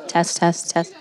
Test, test, test.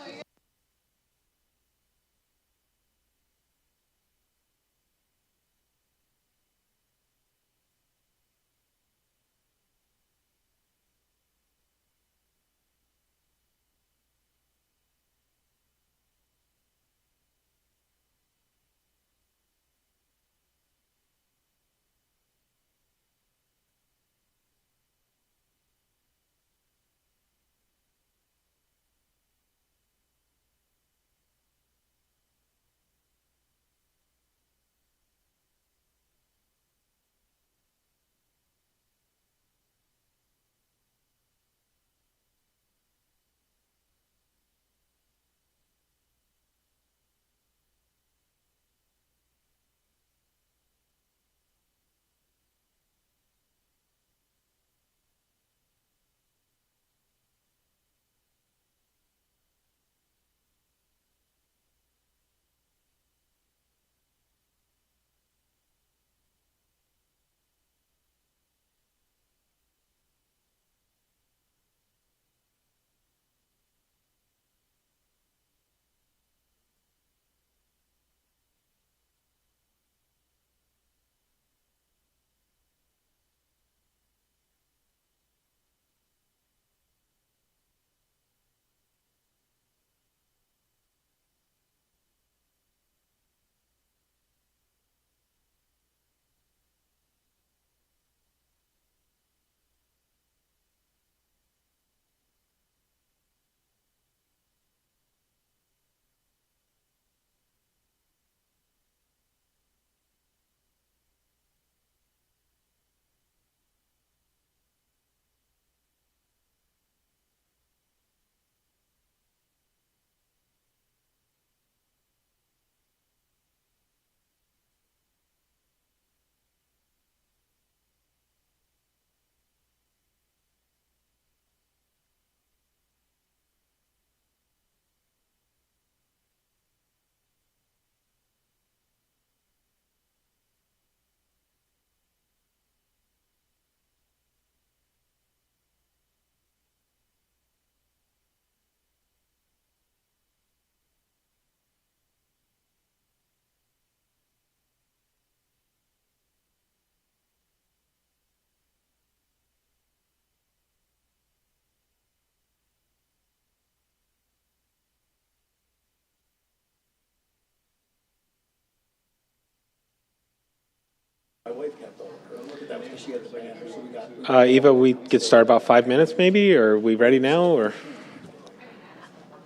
Eva, we get started about 5 minutes maybe, or are we ready now, or?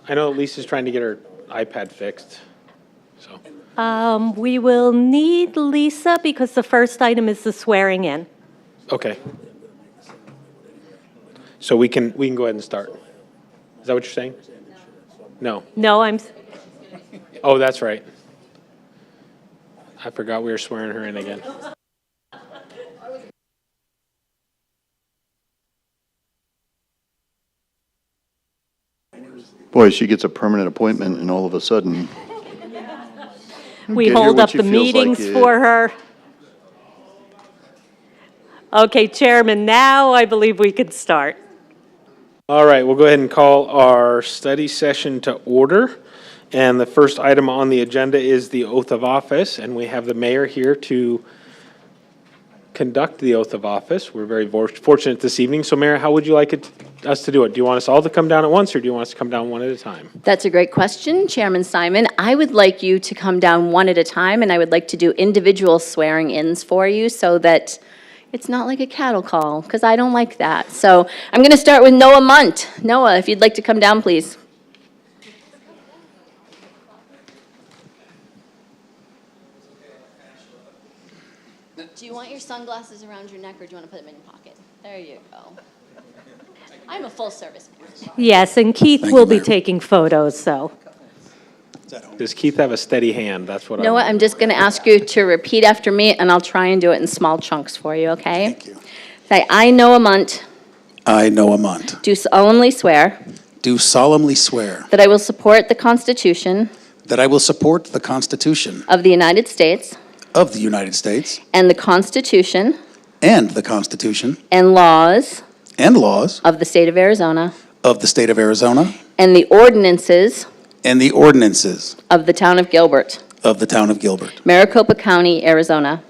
I know Lisa's trying to get her iPad fixed, so. We will need Lisa because the first item is the swearing in. Okay. So we can go ahead and start. Is that what you're saying? No. No, Oh, that's right. I forgot we were swearing her in again. Boy, she gets a permanent appointment and all of a sudden, we Get here hold when up she the feels like meetings it. for her. Okay, Chairman, now I believe we could start. All right, we'll go ahead and call our study session to order. And the first item on the agenda is the oath of office, and we have the mayor here to conduct the oath of office. We're very fortunate this evening. So Mayor, how would you like us to do it? Do you want us all to come down at once, or do you want us to come down one at a time? That's a great question, Chairman Simon. I would like you to come down one at a time, and I would like to do individual swearing-ins for you so that it's not like a cattle call, because I don't like that. So I'm going to start with Noah Munt. Noah, if you'd like to come down, please. Do you want your sunglasses around your neck, or do you want to put them in your pocket? There you go. I'm a full-service man. Yes, and Keith Thank will you, be Mayor. taking photos, so. Does Keith have a steady hand? That's what You know what, I'm just going to ask you to repeat after me, and I'll try and do it in small chunks for you, okay? Thank you. Say, I, Noah Munt, I, Noah Munt, do solemnly swear do solemnly swear that I will support the Constitution that I will support the Constitution of the United States of the United States and the Constitution and the Constitution and laws and laws of the state of Arizona of the state of Arizona and the ordinances and the ordinances of the town of Gilbert, of the town of Gilbert, Maricopa County, Arizona,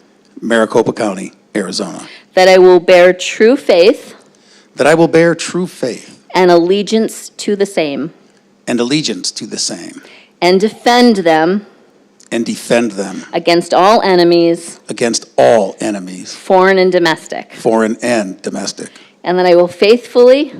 Maricopa County, Arizona, that I will bear true faith that I will bear true faith and allegiance to the same and allegiance to the same and defend them and defend them against all enemies, against all enemies, foreign and domestic, foreign and domestic, and that I will faithfully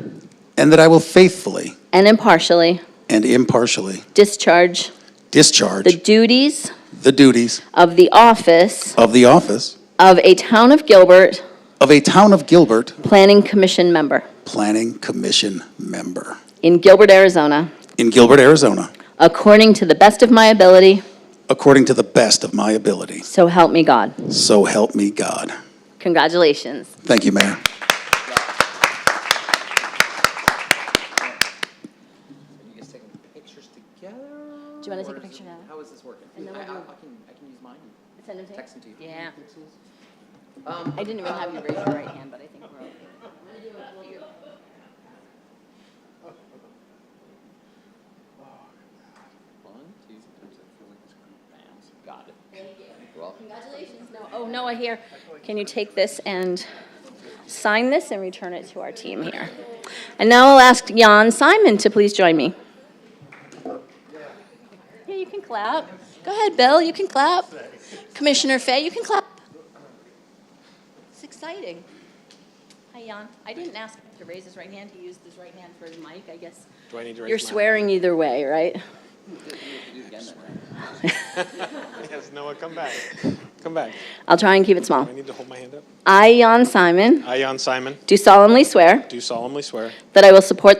and that I will faithfully and impartially and impartially discharge discharge the duties the duties of the office of the office of a Town of Gilbert of a Town of Gilbert Planning Commission member Planning Commission member in Gilbert, Arizona, in Gilbert, Arizona, according to the best of my ability, according to the best of my ability. so help me God. So help me God. Congratulations. Thank you, Mayor. You guys taking pictures together? Do you want to take a picture now? How is this working? And then I we'll do- can use mine. Send them to you? Text them to you. Yeah. I didn't even have you raise your right hand, but I think we're okay. One, two, three, I feel like this bounce. Got it. You're welcome. Congratulations. Oh, Noah, here. Can you take this and sign this and return it to our team here? And now I'll ask Jan Simon to please join me. Yeah, you can clap. Go ahead, Bill, you can clap. Commissioner Fay, you can clap. It's exciting. Hi, Jan. I didn't ask him to raise his right hand. He used his right hand for his mic, I guess. Do I need to raise You're my- swearing either way, right? Yes, Noah, come back. Come back. I'll try and keep it small. Do I need to hold my hand up? I, Jan Simon, I, Jan Simon, do solemnly swear do solemnly swear that I will support,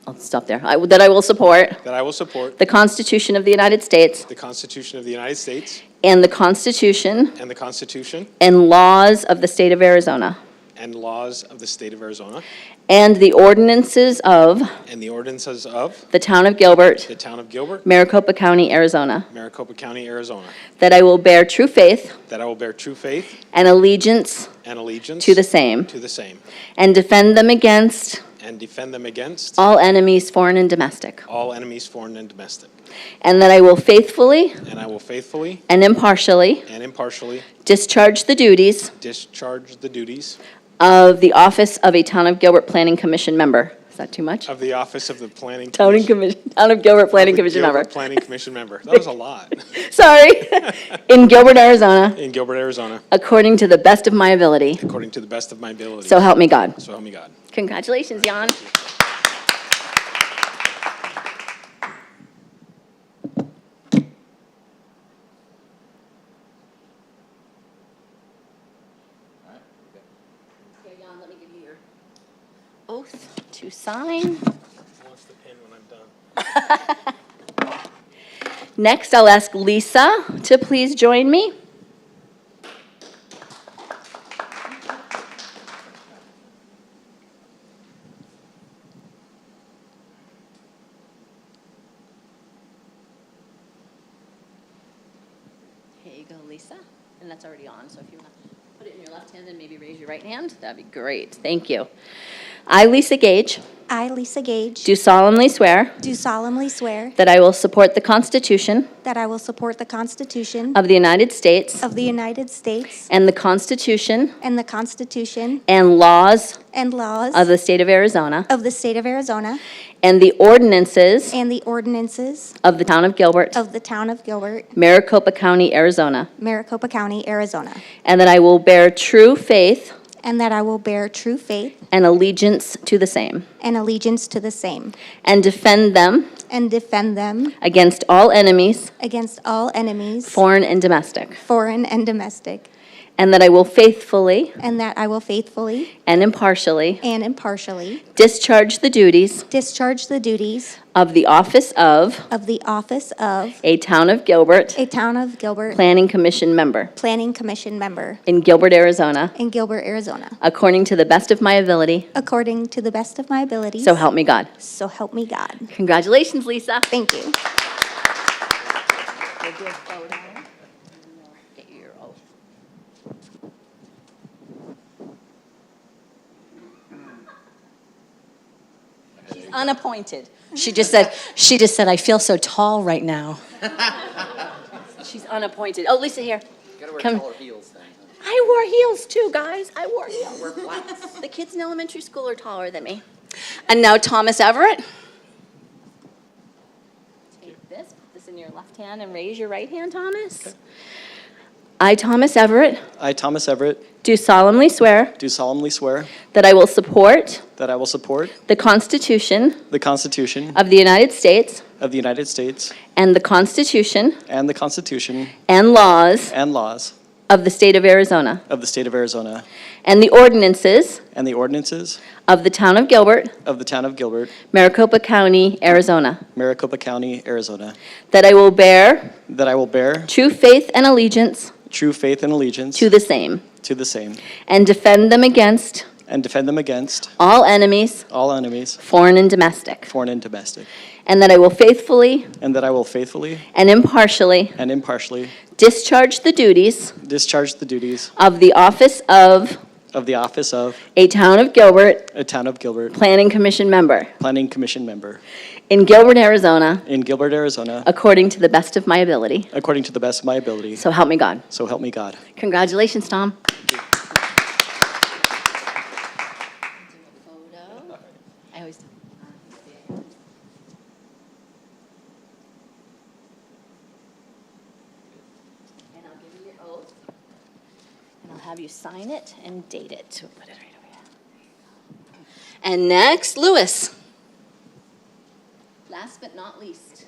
I'll stop there, that I will support that I will support the Constitution of the United States the Constitution of the United States and the Constitution and the Constitution and laws of the state of Arizona and laws of the state of Arizona and the ordinances of and the ordinances of the town of Gilbert, the town of Gilbert, Maricopa County, Arizona, Maricopa County, Arizona, that I will bear true faith that I will bear true faith and allegiance and allegiance to the same and defend them against defend them against all enemies, foreign and domestic, all enemies, foreign and domestic, and that I will faithfully and I will faithfully and impartially and impartially discharge the duties discharge the duties of the office of a Town of Gilbert Planning Commission member. Is that too much? of the office of the Planning Town of Gilbert Planning of the Commission Gilbert member. Planning Commission member. That was a lot. Sorry. In Gilbert, Arizona, In Gilbert, Arizona, according to the best of my ability. according to the best of my ability. So help me God. So help me God. Congratulations, Jan. Here, Jan, let me give you your oath to sign. Wants the pin when I'm done. Next, I'll ask Lisa to please join me. Here you go, Lisa. And that's already on, so if you want to put it in your left hand and maybe raise your right hand, that'd be great. Thank you. I, Lisa Gage, I, Lisa Gage, do solemnly swear do solemnly swear that I will support the Constitution that I will support the Constitution of the United States of the United States and the Constitution and the Constitution and laws and laws of the state of Arizona of the state of Arizona and the ordinances and the ordinances of the town of Gilbert, of the town of Gilbert, Maricopa County, Arizona, Maricopa County, Arizona, and that I will bear true faith and that I will bear true faith and allegiance to the same and allegiance to the same and defend them and defend them against all enemies, against all enemies, foreign and domestic, foreign and domestic, and that I will faithfully and that I will faithfully and impartially and impartially discharge the duties discharge the duties of the office of a Town of Gilbert Town of Gilbert Planning Commission member Planning Commission member in Gilbert, Arizona, in Gilbert, Arizona, according to the best of my ability, according to the best of my abilities. so help me God. So help me God. Congratulations, Lisa. Thank you. Get your oath. She's unappointed. She just said, I feel so tall right now. She's unappointed. Oh, Lisa, here. Gotta wear Come. taller heels then. I wore heels too, guys. I wore heels. The kids in elementary school are taller than me. And now Thomas Everett. Take this, put this in your left hand, and raise your right hand, Thomas. I, Thomas Everett, I, Thomas Everett, do solemnly swear do solemnly swear that I will support that I will support the Constitution the Constitution of the United States of the United States and the Constitution and the Constitution and laws and laws of the state of Arizona of the state of Arizona and the ordinances and the ordinances of the Town of Gilbert, of the Town of Gilbert, Maricopa County, Arizona, Maricopa County, Arizona, that I will bear that I will bear true faith and allegiance true faith and allegiance to the same to the same and defend them against and defend them against all enemies, all enemies, foreign and domestic, foreign and domestic, and that I will faithfully and that I will faithfully and impartially and impartially discharge the duties discharge the duties of the office of of the office of a Town of Gilbert a Town of Gilbert Planning Commission member Planning Commission member in Gilbert, Arizona, in Gilbert, Arizona, according to the best of my ability. according to the best of my ability. So help me God. So help me God. Congratulations, Tom. I always do. And I'll give you your oath. And I'll have you sign it and date it. So put it right over here. And next, Lewis. Last but not least.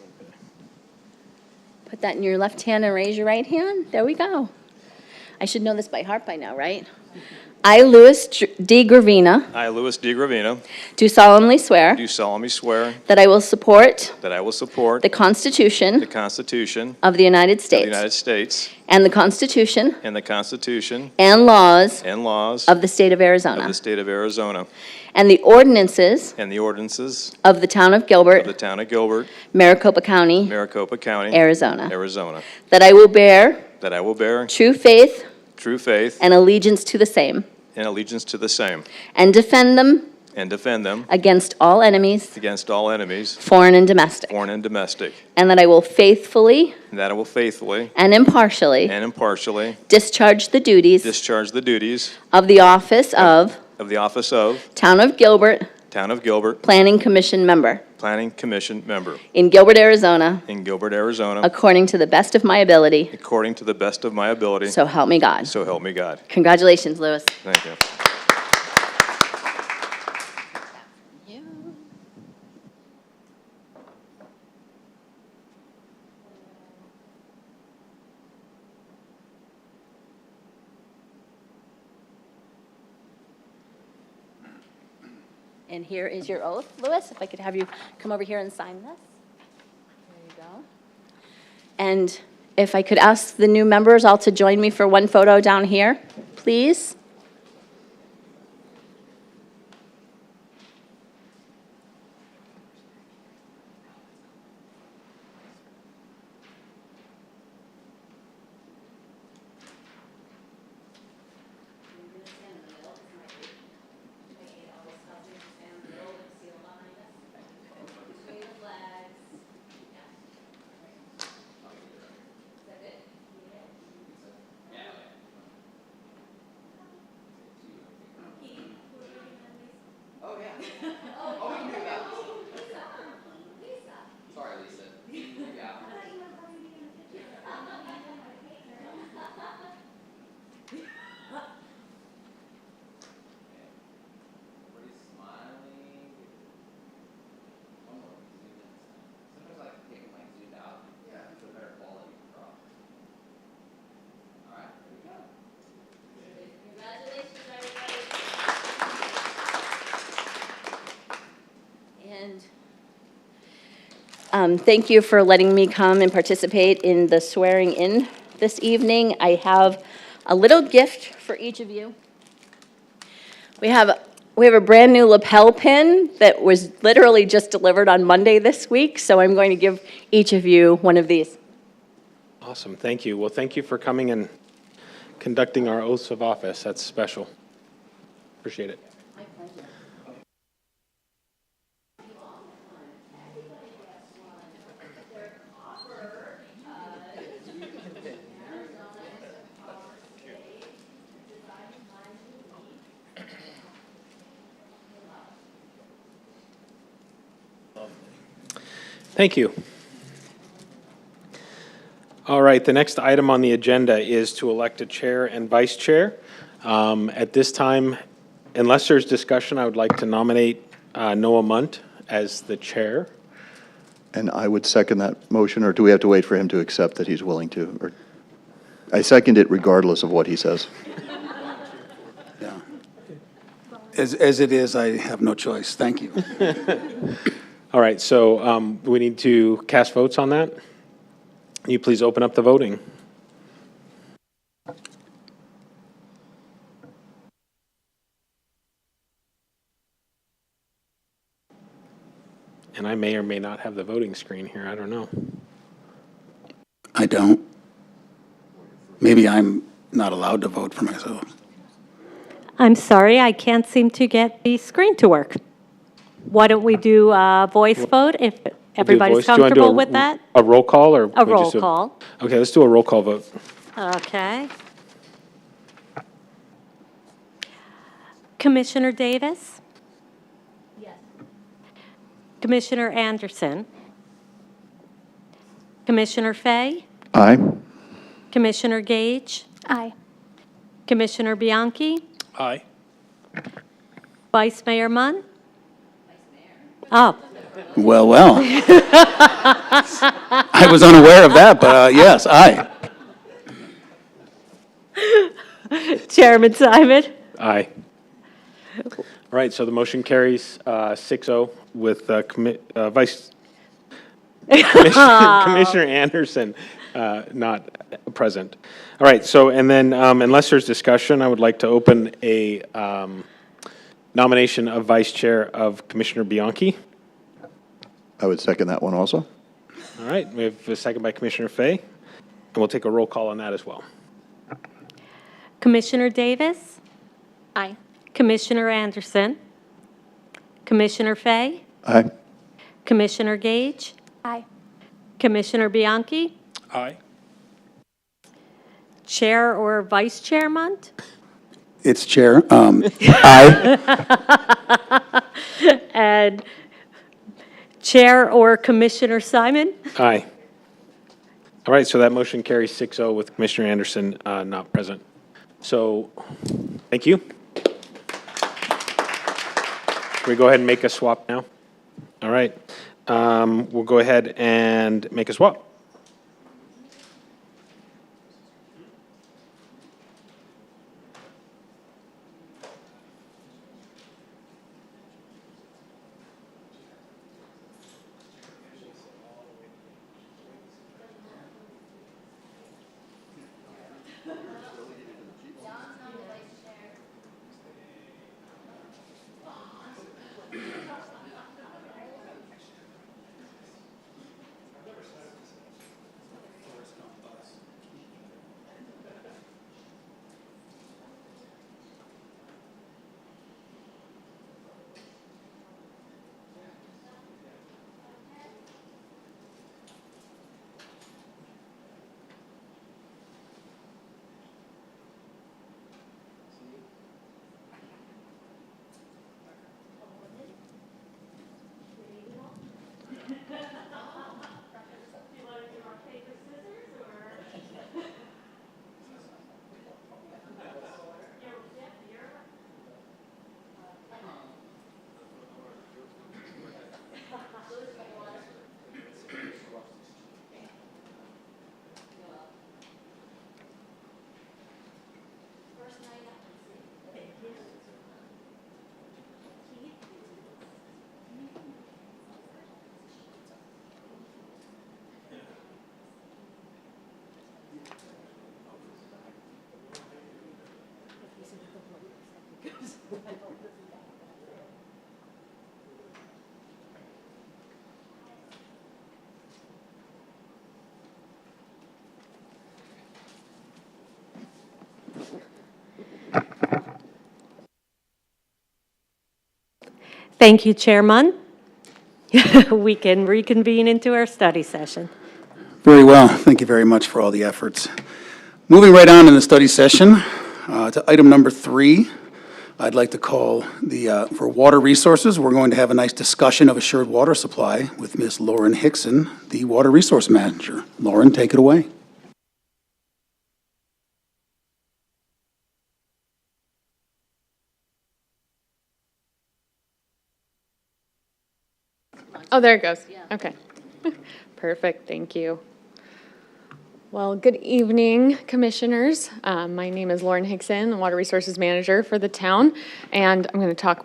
Put that in your left hand and raise your right hand. There we go. I should know this by heart by now, right? I, Louis D. Gravina, I, Louis D. Gravina, do solemnly swear do solemnly swear that I will support that I will support the Constitution the Constitution of the United of the States United States and the Constitution and the Constitution and laws and laws of the state of of Arizona the state of Arizona and the ordinances and the ordinances of the Town of of the Gilbert, Town of Gilbert, Maricopa County, Maricopa County, Arizona, Arizona, that I will bear that I will bear true faith true faith and allegiance to the same and allegiance to the same, and defend them and defend them against all enemies, against all enemies, foreign and domestic, foreign and domestic, and that I will faithfully and that I will faithfully and impartially and impartially discharge the duties discharge the duties of the office of of the office of Town of Gilbert Town of Gilbert Planning Commission member Planning Commission member in Gilbert, Arizona, in Gilbert, Arizona, according to the best of my ability. according to the best of my ability, So help me God. so help me God. Congratulations, Lewis. Thank you. And here is your oath, Lewis. If I could have you come over here and sign this. There you go. And if I could ask the new members all to join me for one photo down here, please. Sorry, Lisa. Yeah. Everybody's smiling. One more. Sometimes I like to take them like zoomed out. Yeah. For better quality across. All right, here we go. Thank you for letting me come and participate in the swearing in this evening. I have a little gift for each of you. We have a brand new lapel pin that was literally just delivered on Monday this week, so I'm going to give each of you one of these. Awesome, thank you. Well, thank you for coming and conducting our oaths of office. That's special. Appreciate it. Thank you. All right, the next item on the agenda is to elect a chair and vice chair. At this time, unless there's discussion, I would like to nominate Noah Munt as the chair. And I would second that motion, or do we have to wait for him to accept that he's willing to? Or I second it regardless of what he says. Yeah. As it is, I have no choice. Thank you. All right, so we need to cast votes on that. Can you please open up the voting? And I may or may not have the voting screen here, I don't know. I don't. Maybe I'm not allowed to vote for myself. I'm sorry, I can't seem to get the screen to work. Why don't we do a voice vote if everybody's voice. Do you wanna do comfortable with that? A roll call, or? A we roll just do call. Okay, let's do a roll call vote. Okay. Commissioner Davis? Yes. Commissioner Anderson? Commissioner Fay? Aye. Commissioner Gage? Aye. Commissioner Bianchi? Aye. Vice Mayor Munn? Oh, Well, well. I was unaware of that, but yes, aye. Chairman Simon? Aye. All right, so the motion carries 6-0 with Vice Commissioner Anderson not present. All right, so, and then unless there's discussion, I would like to open a nomination of Vice Chair of Commissioner Bianchi. I would second that one also. All right, we have a second by Commissioner Fay, and we'll take a roll call on that as well. Commissioner Davis? Aye. Commissioner Anderson? Commissioner Fay? Aye. Commissioner Gage? Aye. Commissioner Bianchi? Aye. Chair or Vice Chair Munt? It's chair. Aye. And Chair or Commissioner Simon? Aye. All right, so that motion carries 6-0 with Commissioner Anderson not present. So, thank you. Can we go ahead and make a swap now? All right. We'll go ahead and make a swap. Thank you, Chairman. We can reconvene into our study session. Very well. Thank you very much for all the efforts. Moving right on in the study session to item number 3, I'd like to call for water resources. We're going to have a nice discussion of assured water supply with Ms. Lauren Hickson, the Water Resource Manager. Lauren, take it away. Oh, there it goes. Okay. Perfect, thank you. Well, good evening, Commissioners. My name is Lauren Hickson, the Water Resources Manager for the town, and I'm going to talk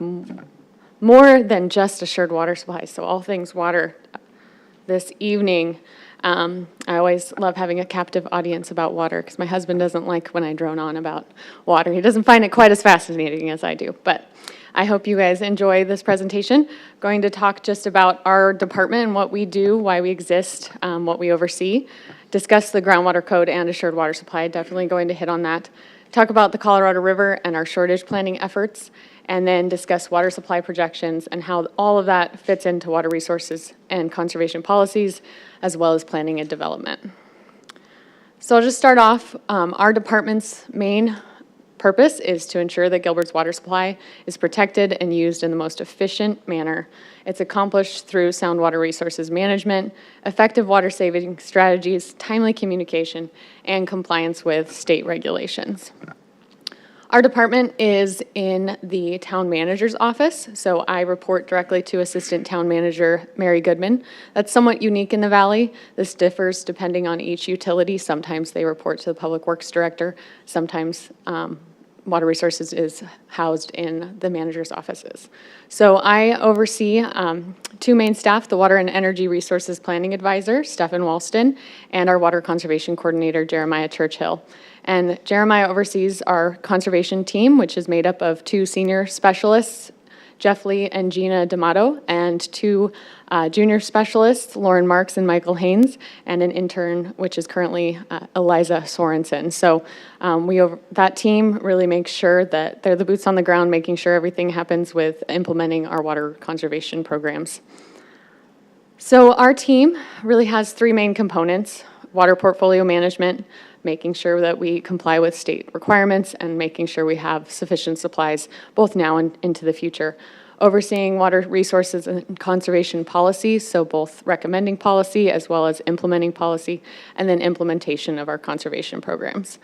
more than just assured water supply, so all things water this evening. I always love having a captive audience about water because my husband doesn't like when I drone on about water. He doesn't find it quite as fascinating as I do, but I hope you guys enjoy this presentation. I'm going to talk just about our department and what we do, why we exist, what we oversee, discuss the groundwater code and assured water supply, definitely going to hit on that, talk about the Colorado River and our shortage planning efforts, and then discuss water supply projections and how all of that fits into water resources and conservation policies, as well as planning and development. So I'll just start off. Our department's main purpose is to ensure that Gilbert's water supply is protected and used in the most efficient manner. It's accomplished through sound water resources management, effective water saving strategies, timely communication, and compliance with state regulations. Our department is in the town manager's office, so I report directly to Assistant Town Manager Mary Goodman. That's somewhat unique in the Valley. This differs depending on each utility. Sometimes they report to the Public Works Director, sometimes Water Resources is housed in the manager's offices. So I oversee 2 main staff, the Water and Energy Resources Planning Advisor, Stephen Walston, and our Water Conservation Coordinator, Jeremiah Churchill. And Jeremiah oversees our conservation team, which is made up of 2 senior specialists, Jeff Lee and Gina D'Amato, and 2 junior specialists, Lauren Marks and Michael Haynes, and an intern, which is currently Eliza Sorensen. So that team really makes sure that they're the boots on the ground, making sure everything happens with implementing our water conservation programs. So our team really has 3 main components: water portfolio management, making sure that we comply with state requirements, and making sure we have sufficient supplies both now and into the future. Overseeing water resources and conservation policy, so both recommending policy as well as implementing policy, and then implementation of our conservation programs.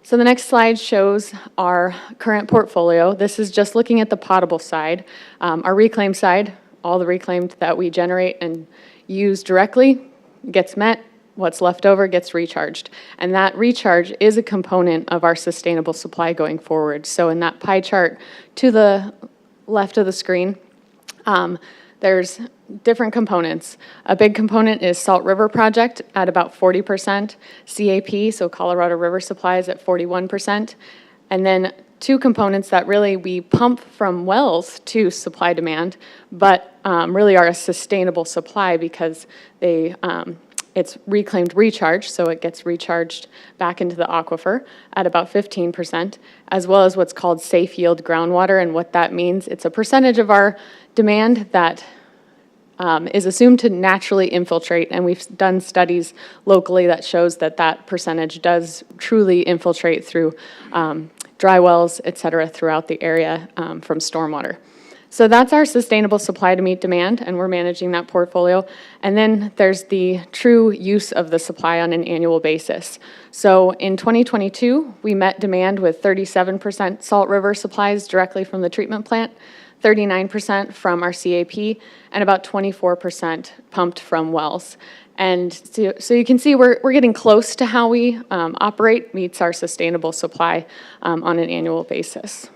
So the next slide shows our current portfolio. This is just looking at the potable side. Our reclaim side, all the reclaimed that we generate and use directly gets met. What's left over gets recharged. And that recharge is a component of our sustainable supply going forward. So in that pie chart to the left of the screen, there's different components. A big component is Salt River Project at about 40%, CAP, so Colorado River Supplies at 41%, and then 2 components that really we pump from wells to supply demand, but really are a sustainable supply because they it's reclaimed recharge, so it gets recharged back into the aquifer at about 15%, as well as what's called safe yield groundwater. And what that means, it's a percentage of our demand that is assumed to naturally infiltrate. And we've done studies locally that shows that that percentage does truly infiltrate through dry wells, et cetera, throughout the area from stormwater. So that's our sustainable supply to meet demand, and we're managing that portfolio. And then there's the true use of the supply on an annual basis. So in 2022, we met demand with 37% Salt River supplies directly from the treatment plant, 39% from our CAP, and about 24% pumped from wells. And so you can see we're getting close to how we operate meets our sustainable supply on an annual basis.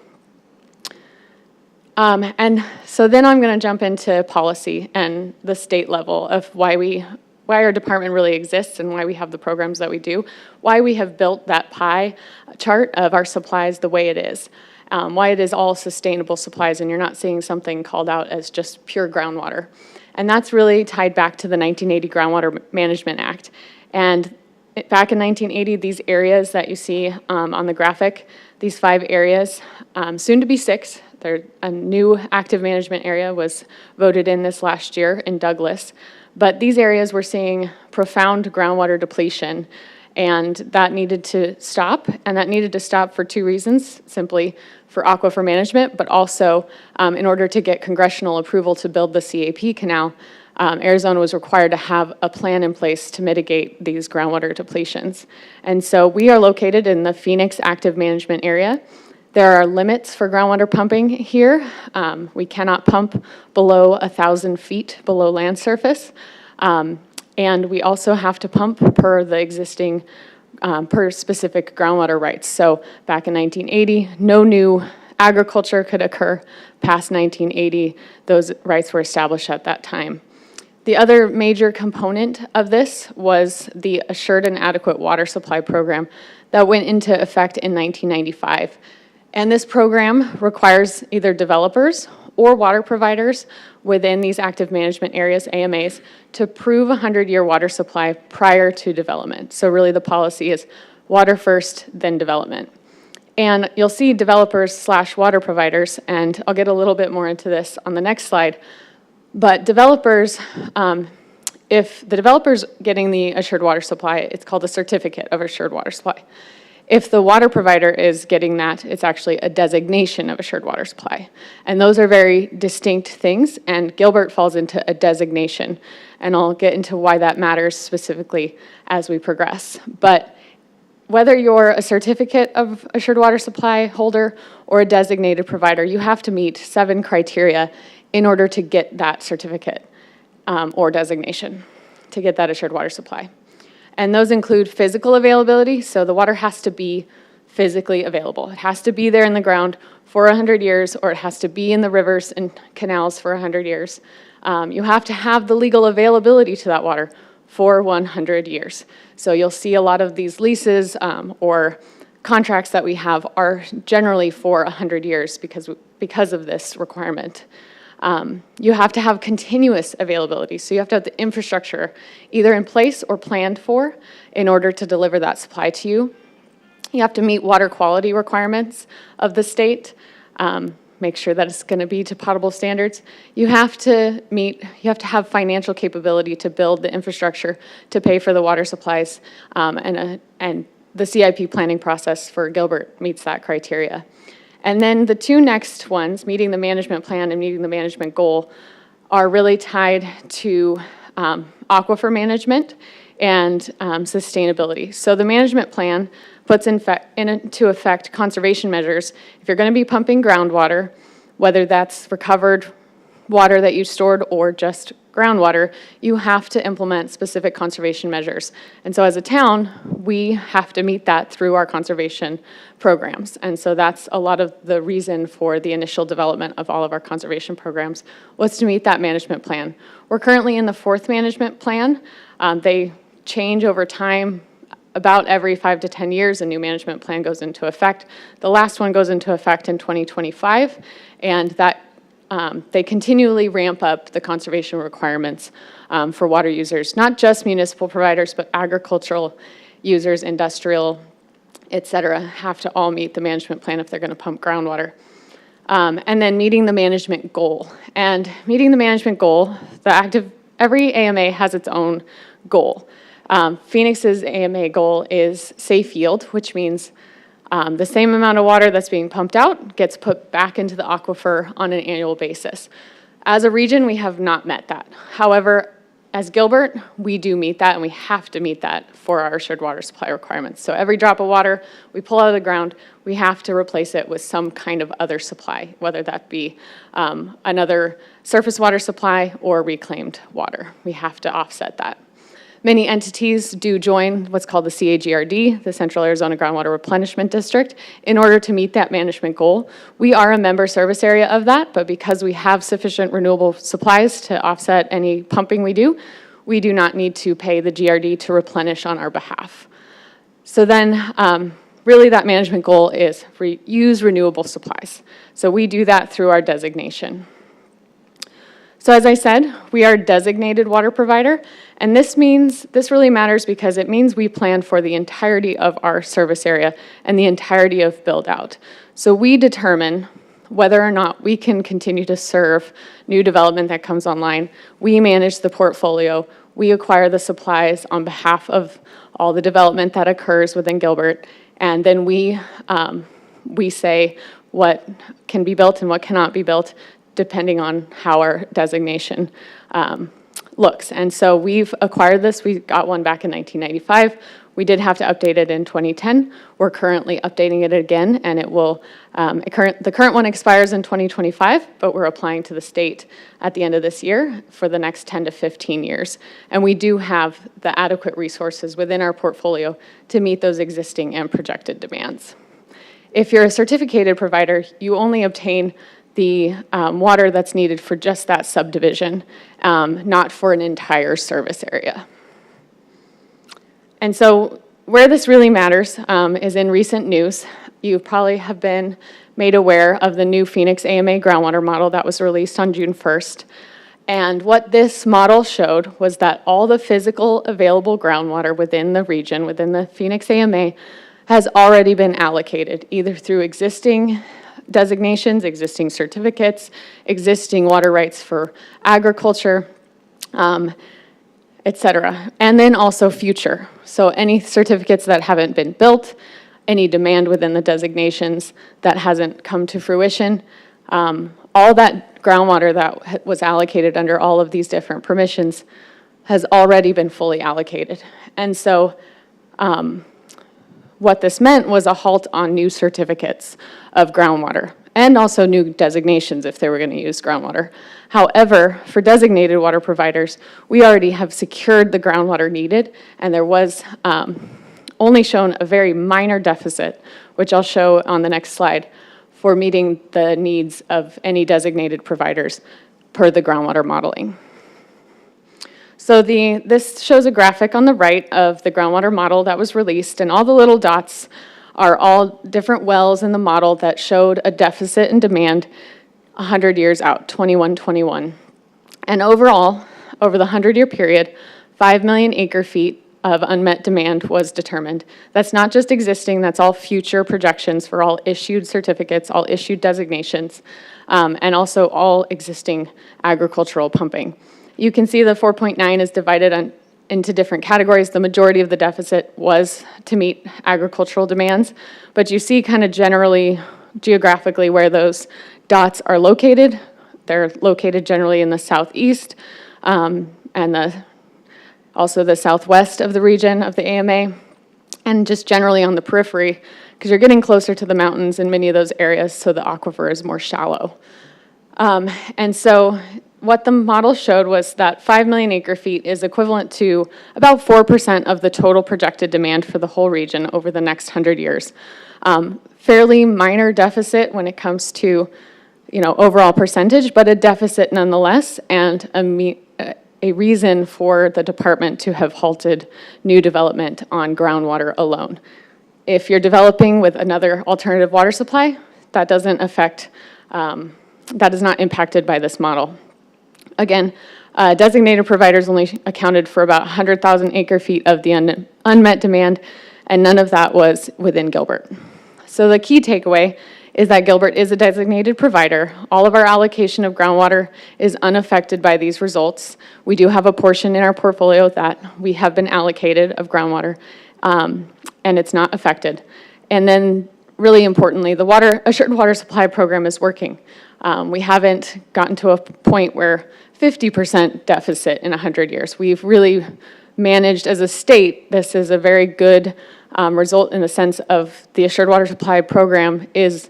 And so then I'm going to jump into policy and the state level of why we why our department really exists and why we have the programs that we do, why we have built that pie chart of our supplies the way it is, why it is all sustainable supplies and you're not seeing something called out as just pure groundwater. And that's really tied back to the 1980 Groundwater Management Act. And back in 1980, these areas that you see on the graphic, these 5 areas, soon to be 6, a new active management area was voted in this last year in Douglas. But these areas were seeing profound groundwater depletion, and that needed to stop. And that needed to stop for 2 reasons, simply for aquifer management, but also in order to get congressional approval to build the CAP canal, Arizona was required to have a plan in place to mitigate these groundwater depletions. And so we are located in the Phoenix Active Management Area. There are limits for groundwater pumping here. We cannot pump below 1,000 feet below land surface. And we also have to pump per the existing, per specific groundwater rights. So back in 1980, no new agriculture could occur past 1980. Those rights were established at that time. The other major component of this was the Assured and Adequate Water Supply Program that went into effect in 1995. And this program requires either developers or water providers within these active management areas, AMAs, to prove a 100-year water supply prior to development. So really the policy is water first, then development. And you'll see developers / water providers, and I'll get a little bit more into this on the next slide. But developers, if the developer's getting the assured water supply, it's called a certificate of assured water supply. If the water provider is getting that, it's actually a designation of assured water supply. And those are very distinct things, and Gilbert falls into a designation. And I'll get into why that matters specifically as we progress. But whether you're a certificate of assured water supply holder or a designated provider, you have to meet 7 criteria in order to get that certificate or designation, to get that assured water supply. And those include physical availability, so the water has to be physically available. It has to be there in the ground for 100 years, or it has to be in the rivers and canals for 100 years. You have to have the legal availability to that water for 100 years. So you'll see a lot of these leases or contracts that we have are generally for 100 years because of this requirement. You have to have continuous availability, so you have to have the infrastructure either in place or planned for in order to deliver that supply to you. You have to meet water quality requirements of the state, make sure that it's going to be to potable standards. You have to have financial capability to build the infrastructure to pay for the water supplies, and the CIP planning process for Gilbert meets that criteria. And then the 2 next ones, meeting the management plan and meeting the management goal, are really tied to aquifer management and sustainability. So the management plan puts into effect conservation measures. If you're going to be pumping groundwater, whether that's recovered water that you stored or just groundwater, you have to implement specific conservation measures. And so as a town, we have to meet that through our conservation programs. And so that's a lot of the reason for the initial development of all of our conservation programs, was to meet that management plan. We're currently in the 4th management plan. They change over time. About every 5 to 10 years, a new management plan goes into effect. The last one goes into effect in 2025, and that they continually ramp up the conservation requirements for water users, not just municipal providers, but agricultural users, industrial, et cetera, have to all meet the management plan if they're going to pump groundwater. And then meeting the management goal. And meeting the management goal, every AMA has its own goal. Phoenix's AMA goal is safe yield, which means the same amount of water that's being pumped out gets put back into the aquifer on an annual basis. As a region, we have not met that. However, as Gilbert, we do meet that, and we have to meet that for our assured water supply requirements. So every drop of water we pull out of the ground, we have to replace it with some kind of other supply, whether that be another surface water supply or reclaimed water. We have to offset that. Many entities do join what's called the CAGRD, the Central Arizona Groundwater Replenishment District, in order to meet that management goal. We are a member service area of that, but because we have sufficient renewable supplies to offset any pumping we do, we do not need to pay the GRD to replenish on our behalf. So then, really that management goal is use renewable supplies. So we do that through our designation. So as I said, we are a designated water provider, and this really matters because it means we plan for the entirety of our service area and the entirety of build-out. So we determine whether or not we can continue to serve new development that comes online. We manage the portfolio. We acquire the supplies on behalf of all the development that occurs within Gilbert, and then we say what can be built and what cannot be built depending on how our designation looks. And so we've acquired this. We got one back in 1995. We did have to update it in 2010. We're currently updating it again, and it will, the current one expires in 2025, but we're applying to the state at the end of this year for the next 10 to 15 years. And we do have the adequate resources within our portfolio to meet those existing and projected demands. If you're a certificated provider, you only obtain the water that's needed for just that subdivision, not for an entire service area. And so where this really matters is in recent news. You probably have been made aware of the new Phoenix AMA groundwater model that was released on June 1st. And what this model showed was that all the physical available groundwater within the region, within the Phoenix AMA, has already been allocated, either through existing designations, existing certificates, existing water rights for agriculture, et cetera. And then also future. So any certificates that haven't been built, any demand within the designations that hasn't come to fruition, all that groundwater that was allocated under all of these different permissions has already been fully allocated. And so what this meant was a halt on new certificates of groundwater and also new designations if they were going to use groundwater. However, for designated water providers, we already have secured the groundwater needed, and there was only shown a very minor deficit, which I'll show on the next slide, for meeting the needs of any designated providers per the groundwater modeling. So this shows a graphic on the right of the groundwater model that was released, and all the little dots are all different wells in the model that showed a deficit in demand 100 years out, 2121. And overall, over the 100-year period, 5 million acre feet of unmet demand was determined. That's not just existing, that's all future projections for all issued certificates, all issued designations, and also all existing agricultural pumping. You can see the 4.9 is divided into different categories. The majority of the deficit was to meet agricultural demands, but you see kind of generally, geographically, where those dots are located. They're located generally in the southeast and also the southwest of the region of the AMA, and just generally on the periphery, because you're getting closer to the mountains in many of those areas, so the aquifer is more shallow. And so what the model showed was that 5 million acre feet is equivalent to about 4% of the total projected demand for the whole region over the next 100 years. Fairly minor deficit when it comes to, overall percentage, but a deficit nonetheless, and a reason for the department to have halted new development on groundwater alone. If you're developing with another alternative water supply, that doesn't affect, that is not impacted by this model. Again, designated providers only accounted for about 100,000 acre feet of the unmet demand, and none of that was within Gilbert. So the key takeaway is that Gilbert is a designated provider. All of our allocation of groundwater is unaffected by these results. We do have a portion in our portfolio that we have been allocated of groundwater, and it's not affected. And then, really importantly, the Assured Water Supply Program is working. We haven't gotten to a point where 50% deficit in 100 years. We've really managed as a state, this is a very good result in the sense of the Assured Water Supply Program is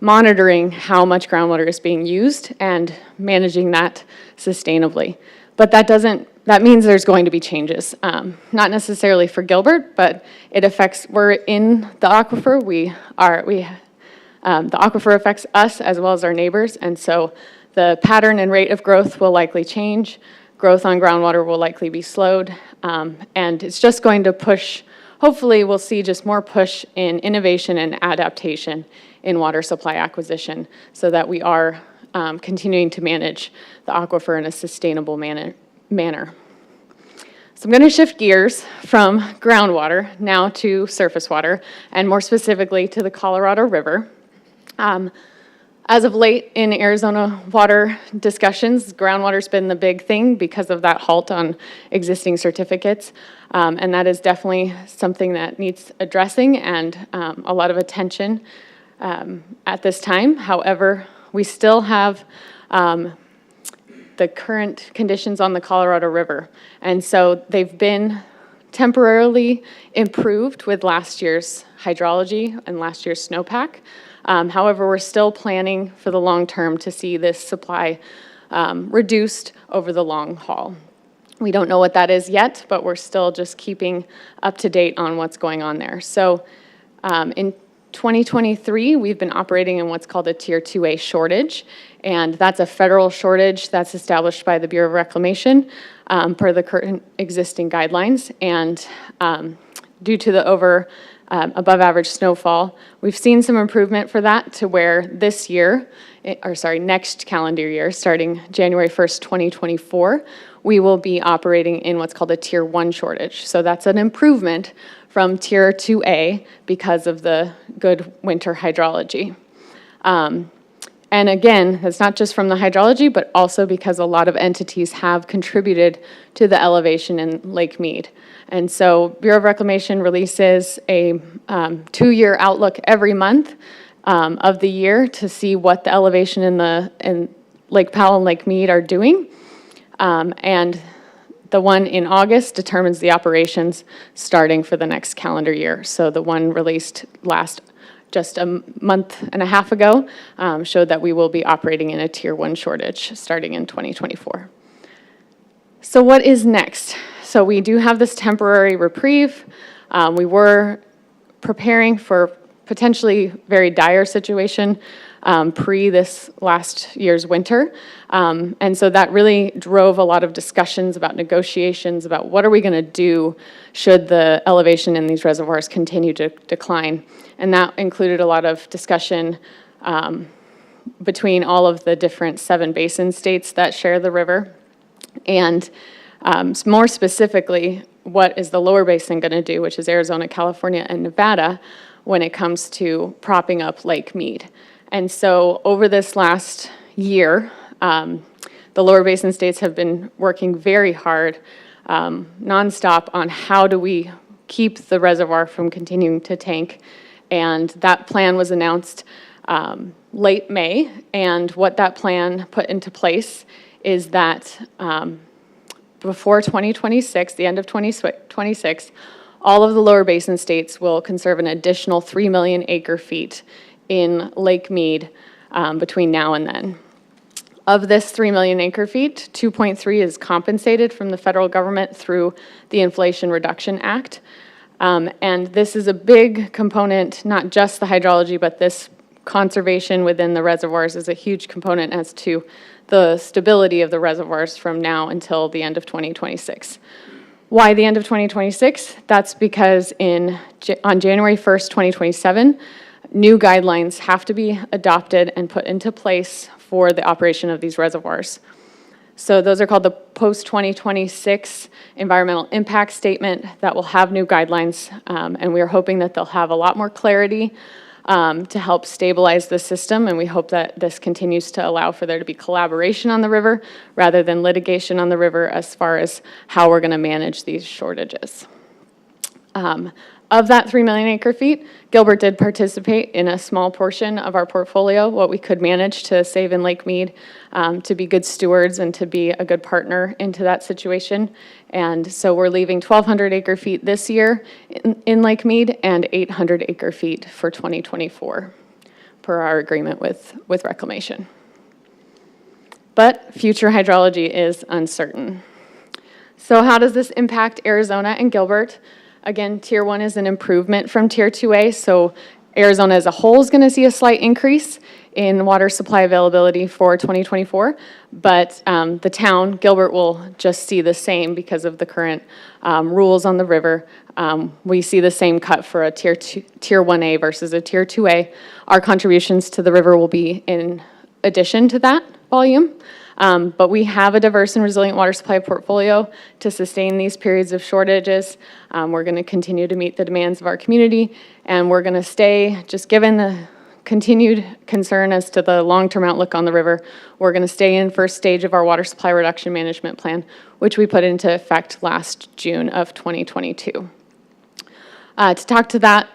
monitoring how much groundwater is being used and managing that sustainably. But that means there's going to be changes. Not necessarily for Gilbert, but it affects, we're in the aquifer, the aquifer affects us as well as our neighbors, and so the pattern and rate of growth will likely change. growth on groundwater will likely be slowed, and it's just going to push, hopefully we'll see just more push in innovation and adaptation in water supply acquisition so that we are continuing to manage the aquifer in a sustainable manner. So I'm going to shift gears from groundwater now to surface water, and more specifically to the Colorado River. As of late in Arizona water discussions, groundwater's been the big thing because of that halt on existing certificates. And that is definitely something that needs addressing and a lot of attention at this time. However, we still have the current conditions on the Colorado River. And so they've been temporarily improved with last year's hydrology and last year's snowpack. However, we're still planning for the long term to see this supply reduced over the long haul. We don't know what that is yet, but we're still just keeping up to date on what's going on there. So in 2023, we've been operating in what's called a Tier 2A shortage, and that's a federal shortage that's established by the Bureau of Reclamation per the current existing guidelines. And due to the above average snowfall, we've seen some improvement for that to where this year, next calendar year, starting January 1st, 2024, we will be operating in what's called a Tier 1 shortage. So that's an improvement from Tier 2A because of the good winter hydrology. And again, it's not just from the hydrology, but also because a lot of entities have contributed to the elevation in Lake Mead. And so Bureau of Reclamation releases a 2-year outlook every month of the year to see what the elevation in Lake Powell and Lake Mead are doing. And the one in August determines the operations starting for the next calendar year. So the one released just a month and a half ago showed that we will be operating in a Tier 1 shortage starting in 2024. So what is next? So we do have this temporary reprieve. We were preparing for potentially very dire situation pre this last year's winter. And so that really drove a lot of discussions about negotiations about what are we going to do should the elevation in these reservoirs continue to decline. And that included a lot of discussion between all of the different 7 basin states that share the river. And more specifically, what is the lower basin going to do, which is Arizona, California, and Nevada, when it comes to propping up Lake Mead. And so over this last year, the lower basin states have been working very hard, nonstop, on how do we keep the reservoir from continuing to tank. And that plan was announced late May. And what that plan put into place is that before 2026, the end of 2026, all of the lower basin states will conserve an additional 3 million acre feet in Lake Mead between now and then. Of this 3 million acre feet, 2.3 is compensated from the federal government through the Inflation Reduction Act. And this is a big component, not just the hydrology, but this conservation within the reservoirs is a huge component as to the stability of the reservoirs from now until the end of 2026. Why the end of 2026? That's because on January 1st, 2027, new guidelines have to be adopted and put into place for the operation of these reservoirs. So those are called the post-2026 environmental impact statement that will have new guidelines, and we are hoping that they'll have a lot more clarity to help stabilize the system, and we hope that this continues to allow for there to be collaboration on the river rather than litigation on the river as far as how we're going to manage these shortages. Of that 3 million acre feet, Gilbert did participate in a small portion of our portfolio, what we could manage to save in Lake Mead, to be good stewards and to be a good partner into that situation. And so we're leaving 1,200 acre feet this year in Lake Mead and 800 acre feet for 2024 per our agreement with Reclamation. But future hydrology is uncertain. So how does this impact Arizona and Gilbert? Again, Tier 1 is an improvement from Tier 2A, so Arizona as a whole is going to see a slight increase in water supply availability for 2024, but the town, Gilbert, will just see the same because of the current rules on the river. We see the same cut for a Tier 1A versus a Tier 2A. Our contributions to the river will be in addition to that volume. But we have a diverse and resilient water supply portfolio to sustain these periods of shortages. We're going to continue to meet the demands of our community, and we're going to stay, just given the continued concern as to the long-term outlook on the river, we're going to stay in first stage of our water supply reduction management plan, which we put into effect last June of 2022. To talk to that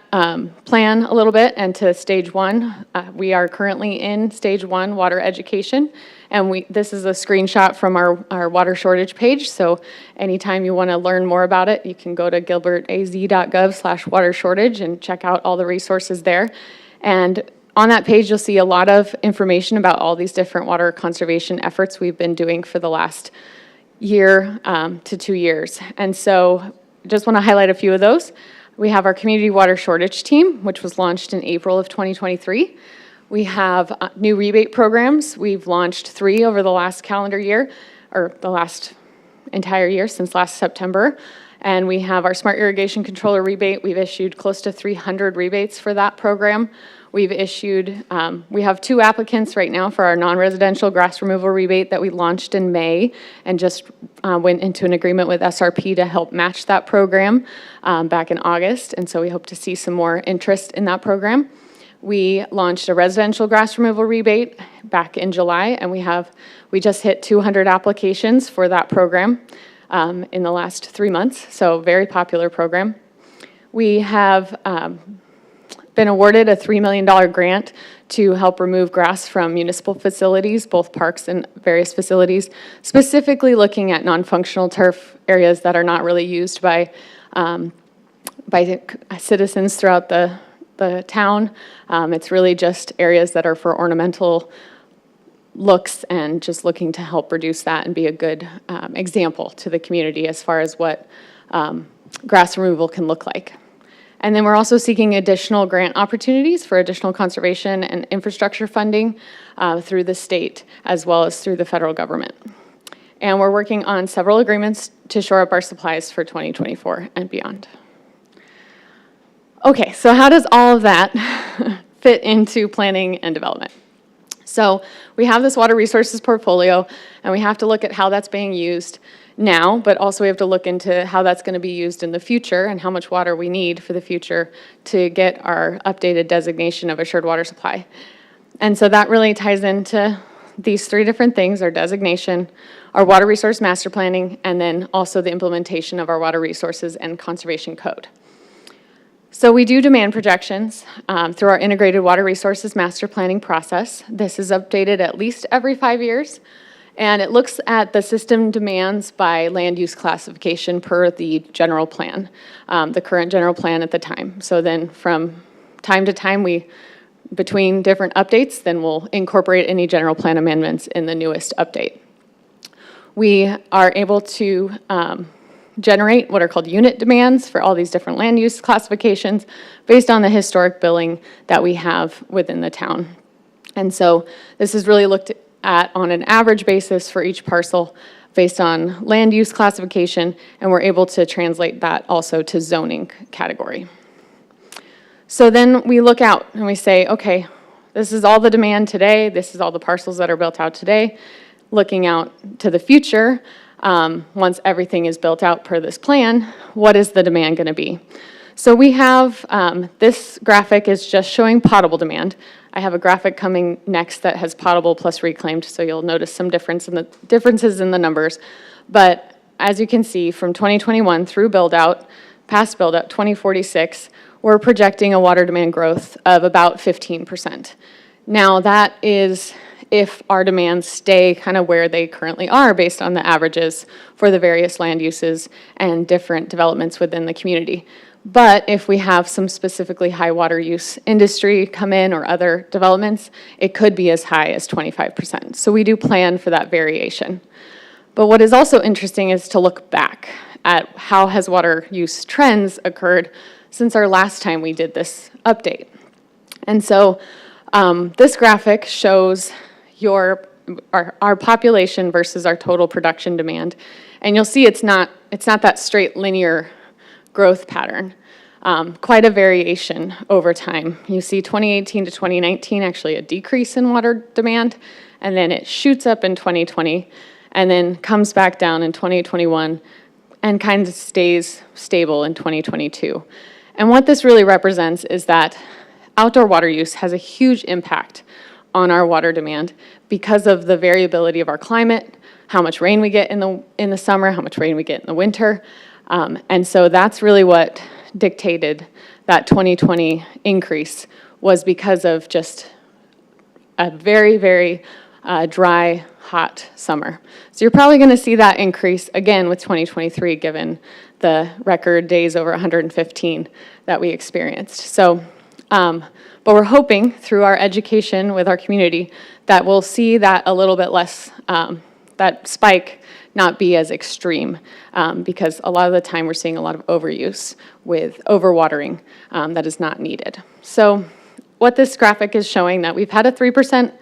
plan a little bit and to stage one, we are currently in stage one, water education. And this is a screenshot from our water shortage page. So anytime you want to learn more about it, you can go to gilbertaz.gov/water shortage and check out all the resources there. And on that page, you'll see a lot of information about all these different water conservation efforts we've been doing for the last year to 2 years. And so just want to highlight a few of those. We have our community water shortage team, which was launched in April of 2023. We have new rebate programs. We've launched 3 over the last calendar year, or the last entire year since last September. And we have our Smart Irrigation Controller rebate. We've issued close to 300 rebates for that program. We've issued, we have 2 applicants right now for our non-residential grass removal rebate that we launched in May and just went into an agreement with SRP to help match that program back in August. And so we hope to see some more interest in that program. We launched a residential grass removal rebate back in July, and we just hit 200 applications for that program in the last 3 months. So very popular program. We have been awarded a $3 million grant to help remove grass from municipal facilities, both parks and various facilities, specifically looking at non-functional turf areas that are not really used by citizens throughout the town. It's really just areas that are for ornamental looks and just looking to help reduce that and be a good example to the community as far as what grass removal can look like. And then we're also seeking additional grant opportunities for additional conservation and infrastructure funding through the state as well as through the federal government. And we're working on several agreements to shore up our supplies for 2024 and beyond. Okay, so how does all of that fit into planning and development? So we have this water resources portfolio, and we have to look at how that's being used now, but also we have to look into how that's going to be used in the future and how much water we need for the future to get our updated designation of assured water supply. And so that really ties into these 3 different things: our designation, our water resource master planning, and then also the implementation of our water resources and conservation code. So we do demand projections through our integrated water resources master planning process. This is updated at least every 5 years. And it looks at the system demands by land use classification per the general plan, the current general plan at the time. So then from time to time, between different updates, then we'll incorporate any general plan amendments in the newest update. We are able to generate what are called unit demands for all these different land use classifications based on the historic billing that we have within the town. And so this is really looked at on an average basis for each parcel based on land use classification, and we're able to translate that also to zoning category. So then we look out and we say, okay, this is all the demand today, this is all the parcels that are built out today. Looking out to the future, once everything is built out per this plan, what is the demand going to be? So we have, this graphic is just showing potable demand. I have a graphic coming next that has potable plus reclaimed, so you'll notice some differences in the numbers. But as you can see, from 2021 through build-out, past build-out, 2046, we're projecting a water demand growth of about 15%. Now, that is if our demands stay kind of where they currently are based on the averages for the various land uses and different developments within the community. But if we have some specifically high water use industry come in or other developments, it could be as high as 25%. So we do plan for that variation. But what is also interesting is to look back at how has water use trends occurred since our last time we did this update. And so This graphic shows our population versus our total production demand. And you'll see it's not that straight linear growth pattern. Quite a variation over time. You see 2018 to 2019, actually a decrease in water demand, and then it shoots up in 2020, and then comes back down in 2021, and kind of stays stable in 2022. And what this really represents is that outdoor water use has a huge impact on our water demand because of the variability of our climate, how much rain we get in the summer, how much rain we get in the winter. And so that's really what dictated that 2020 increase, was because of just a very, very dry, hot summer. So you're probably going to see that increase again with 2023, given the record days over 115 that we experienced. So, but we're hoping through our education with our community that we'll see that a little bit less, that spike not be as extreme, because a lot of the time we're seeing a lot of overuse with overwatering that is not needed. So what this graphic is showing, that we've had a 3%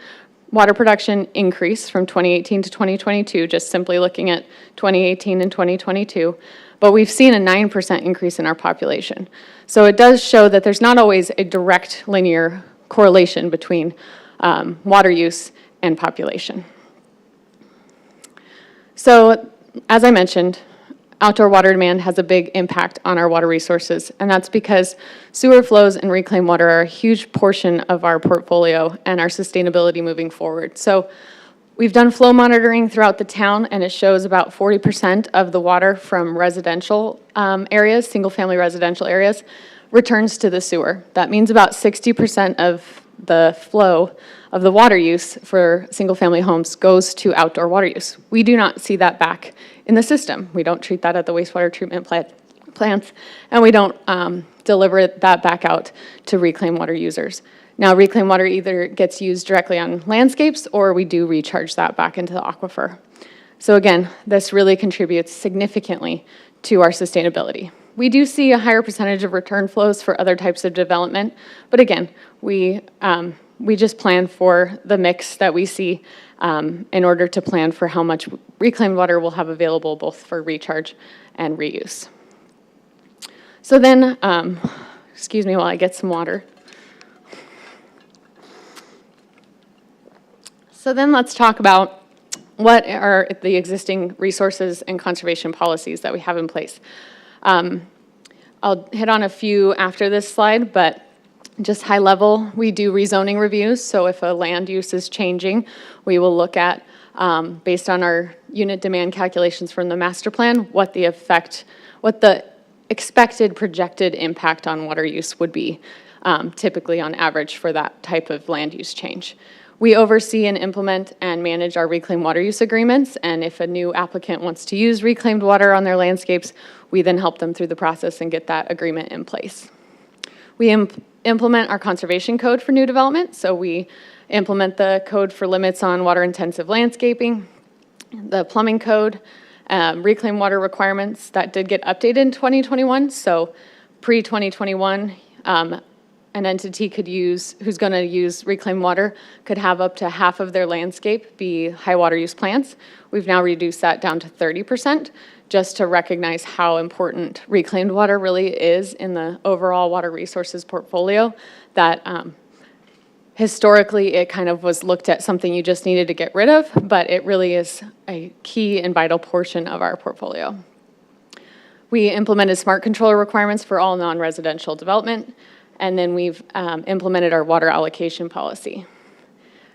water production increase from 2018 to 2022, just simply looking at 2018 and 2022, but we've seen a 9% increase in our population. So it does show that there's not always a direct linear correlation between water use and population. So, as I mentioned, outdoor water demand has a big impact on our water resources, and that's because sewer flows and reclaimed water are a huge portion of our portfolio and our sustainability moving forward. So we've done flow monitoring throughout the town, and it shows about 40% of the water from residential areas, single-family residential areas, returns to the sewer. That means about 60% of the flow of the water use for single-family homes goes to outdoor water use. We do not see that back in the system. We don't treat that at the wastewater treatment plants, and we don't deliver that back out to reclaimed water users. Now, reclaimed water either gets used directly on landscapes, or we do recharge that back into the aquifer. So again, this really contributes significantly to our sustainability. We do see a higher percentage of return flows for other types of development, but again, we just plan for the mix that we see in order to plan for how much reclaimed water we'll have available both for recharge and reuse. So then, excuse me while I get some water. So then let's talk about what are the existing resources and conservation policies that we have in place. I'll hit on a few after this slide, but just high level, we do rezoning reviews. So if a land use is changing, we will look at, based on our unit demand calculations from the master plan, what the expected projected impact on water use would be, typically on average for that type of land use change. We oversee and implement and manage our reclaimed water use agreements, and if a new applicant wants to use reclaimed water on their landscapes, we then help them through the process and get that agreement in place. We implement our conservation code for new development, so we implement the code for limits on water-intensive landscaping, the plumbing code, reclaimed water requirements that did get updated in 2021, so pre-2021, an entity could use, who's going to use reclaimed water, could have up to half of their landscape be high water use plants. We've now reduced that down to 30%, just to recognize how important reclaimed water really is in the overall water resources portfolio, that historically it kind of was looked at something you just needed to get rid of, but it really is a key and vital portion of our portfolio. We implemented smart controller requirements for all non-residential development, and then we've implemented our water allocation policy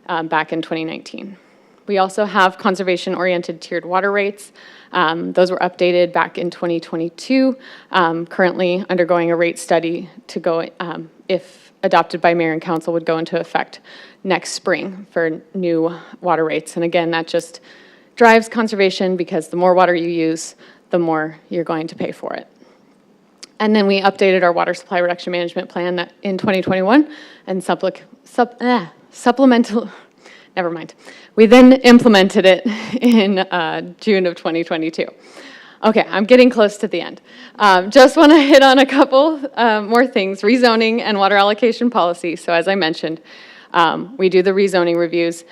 back in 2019. We also have conservation-oriented tiered water rates. Those were updated back in 2022, currently undergoing a rate study to go, if adopted by Mayor and Council, would go into effect next spring for new water rates. And again, that just drives conservation because the more water you use, the more you're going to pay for it. And then we updated our water supply reduction management plan that in 2021 and supplemental, never mind. We then implemented it in June of 2022. Okay, I'm getting close to the end. Just want to hit on a couple more things, rezoning and water allocation policy. So as I mentioned, We do the rezoning reviews.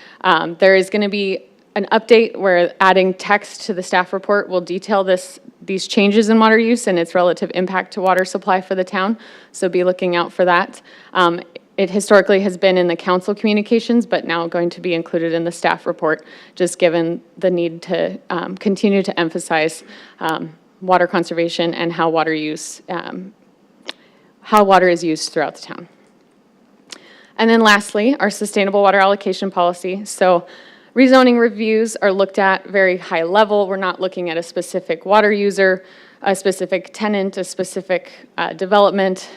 There is going to be an update where adding text to the staff report will detail these changes in water use and its relative impact to water supply for the town, so be looking out for that. It historically has been in the council communications, but now going to be included in the staff report, just given the need to continue to emphasize water conservation and how water is used throughout the town. And then lastly, our sustainable water allocation policy. So rezoning reviews are looked at very high level. We're not looking at a specific water user, a specific tenant, a specific development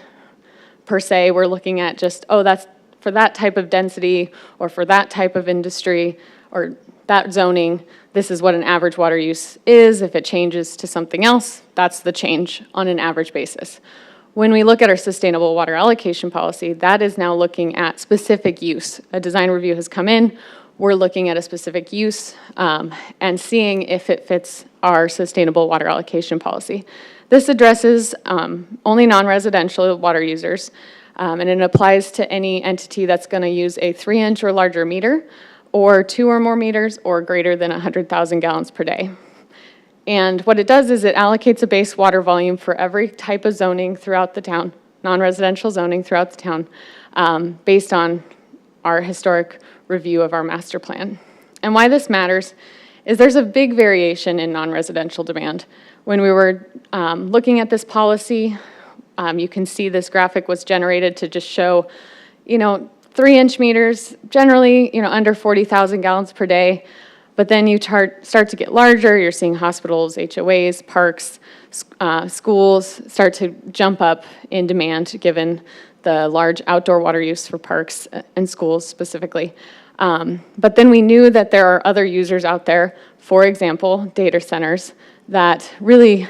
per se. We're looking at just, oh, that's for that type of density or for that type of industry or that zoning, this is what an average water use is. If it changes to something else, that's the change on an average basis. When we look at our sustainable water allocation policy, that is now looking at specific use. A design review has come in. We're looking at a specific use and seeing if it fits our sustainable water allocation policy. This addresses only non-residential water users, and it applies to any entity that's going to use a 3-inch or larger meter, or 2 or more meters, or greater than 100,000 gallons per day. And what it does is it allocates a base water volume for every type of zoning throughout the town, non-residential zoning throughout the town, based on our historic review of our master plan. And why this matters is there's a big variation in non-residential demand. When we were looking at this policy, you can see this graphic was generated to just show, 3-inch meters, generally, under 40,000 gallons per day. But then you start to get larger. You're seeing hospitals, HOAs, parks, schools start to jump up in demand given the large outdoor water use for parks and schools specifically. But then we knew that there are other users out there, for example, data centers, that really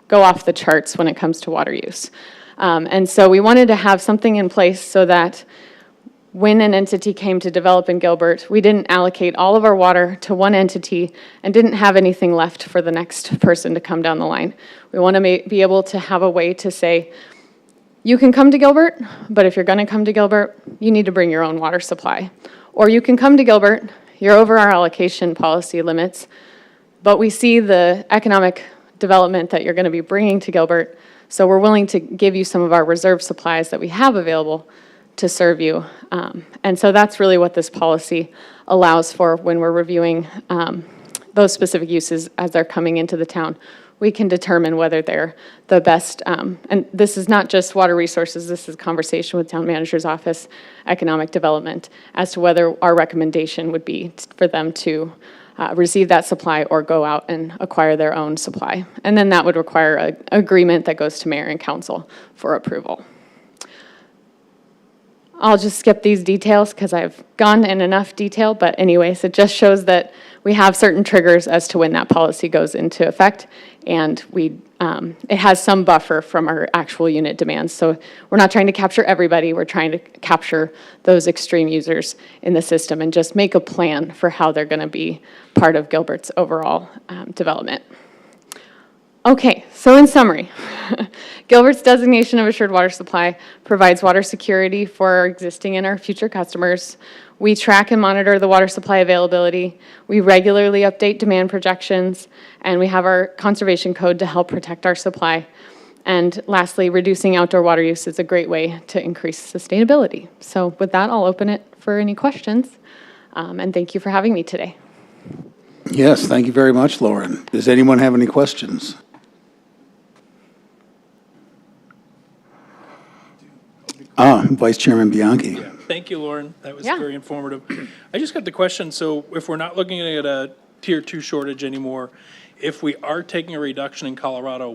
go off the charts when it comes to water use. And so we wanted to have something in place so that when an entity came to develop in Gilbert, we didn't allocate all of our water to one entity and didn't have anything left for the next person to come down the line. We want to be able to have a way to say, you can come to Gilbert, but if you're going to come to Gilbert, you need to bring your own water supply. Or you can come to Gilbert, you're over our allocation policy limits, but we see the economic development that you're going to be bringing to Gilbert, so we're willing to give you some of our reserve supplies that we have available to serve you. And so that's really what this policy allows for when we're reviewing those specific uses as they're coming into the town. We can determine whether they're the best, and this is not just water resources, this is a conversation with town manager's office, economic development, as to whether our recommendation would be for them to receive that supply or go out and acquire their own supply. And then that would require an agreement that goes to mayor and council for approval. I'll just skip these details because I've gone in enough detail, but anyways, it just shows that we have certain triggers as to when that policy goes into effect, and it has some buffer from our actual unit demands. So we're not trying to capture everybody, we're trying to capture those extreme users in the system and just make a plan for how they're going to be part of Gilbert's overall development. Okay, so in summary, Gilbert's designation of assured water supply provides water security for our existing and our future customers. We track and monitor the water supply availability. We regularly update demand projections, and we have our conservation code to help protect our supply. And lastly, reducing outdoor water use is a great way to increase sustainability. So with that, I'll open it for any questions, and thank you for having me today. Yes, thank you very much, Lauren. Does anyone have any questions? Vice Chairman Bianchi. Thank you, Lauren. That was Yeah. very informative. I just got the question, so if we're not looking at a tier 2 shortage anymore, if we are taking a reduction in Colorado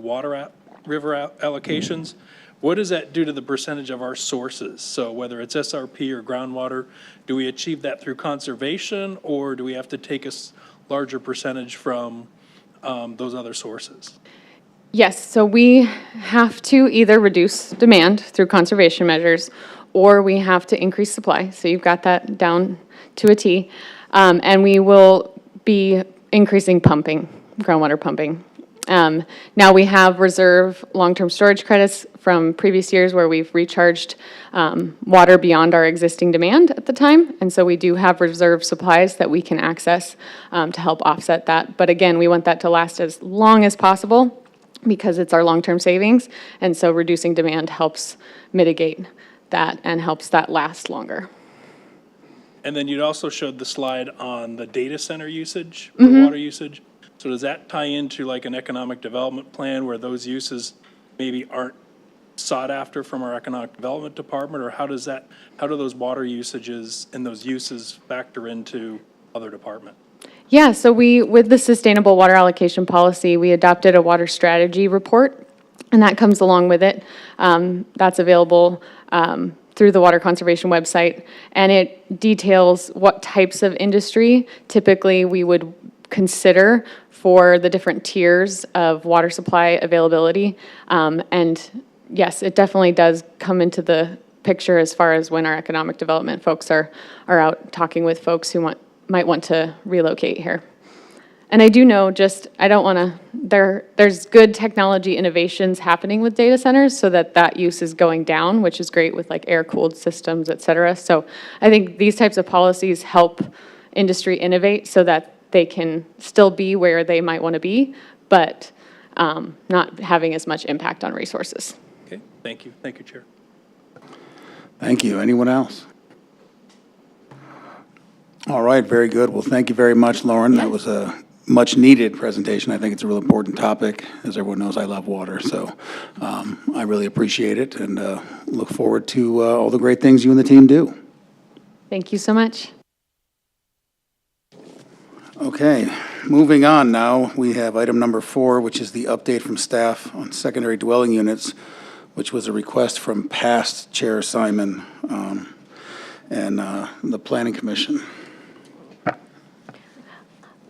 river allocations, what does that do to the percentage of our sources? So whether it's SRP or groundwater, do we achieve that through conservation, or do we have to take a larger percentage from those other sources? Yes, so we have to either reduce demand through conservation measures, or we have to increase supply. So you've got that down to a T. And we will be increasing pumping, groundwater pumping. Now we have reserve long-term storage credits from previous years where we've recharged water beyond our existing demand at the time. And so we do have reserve supplies that we can access to help offset that. But again, we want that to last as long as possible because it's our long-term savings. And so reducing demand helps mitigate that and helps that last longer. And then you'd also showed the slide on the data center usage, for water usage. So does that tie into like an economic development plan where those uses maybe aren't sought after from our economic development department? Or how do those water usages and those uses factor into other department? Yeah, so with the sustainable water allocation policy, we adopted a water strategy report, and that comes along with it. That's available through the Water Conservation website, and it details what types of industry typically we would consider for the different tiers of water supply availability. And yes, it definitely does come into the picture as far as when our economic development folks are out talking with folks who might want to relocate here. And I do know there's good technology innovations happening with data centers so that use is going down, which is great with like air-cooled systems, et cetera. So I think these types of policies help industry innovate so that they can still be where they might want to be, but not having as much impact on resources. Okay, thank you. Thank you, Chair. Thank you. Anyone else? All right, very good. Well, thank you very much, Lauren. That was a much-needed presentation. I think it's a real important topic. As everyone knows, I love water, so I really appreciate it and look forward to all the great things you and the team do. Thank you so much. Okay, moving on now, we have item number 4, which is the update from staff on secondary dwelling units, which was a request from past Chair Simon and the Planning Commission.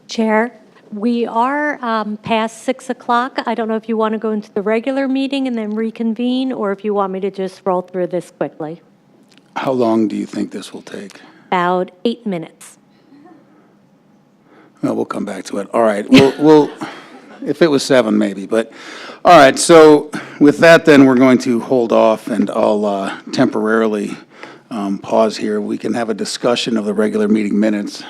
Chair, we are past 6 o'clock. I don't know if you want to go into the regular meeting and then reconvene, or if you want me to just roll through this quickly. How long do you think this will take? About 8 minutes. Well, we'll come back to it. All right, we'll if it was 7, maybe, but, all right, so with that, then, we're going to hold off, and I'll temporarily pause here. We can have a discussion of the regular meeting minutes.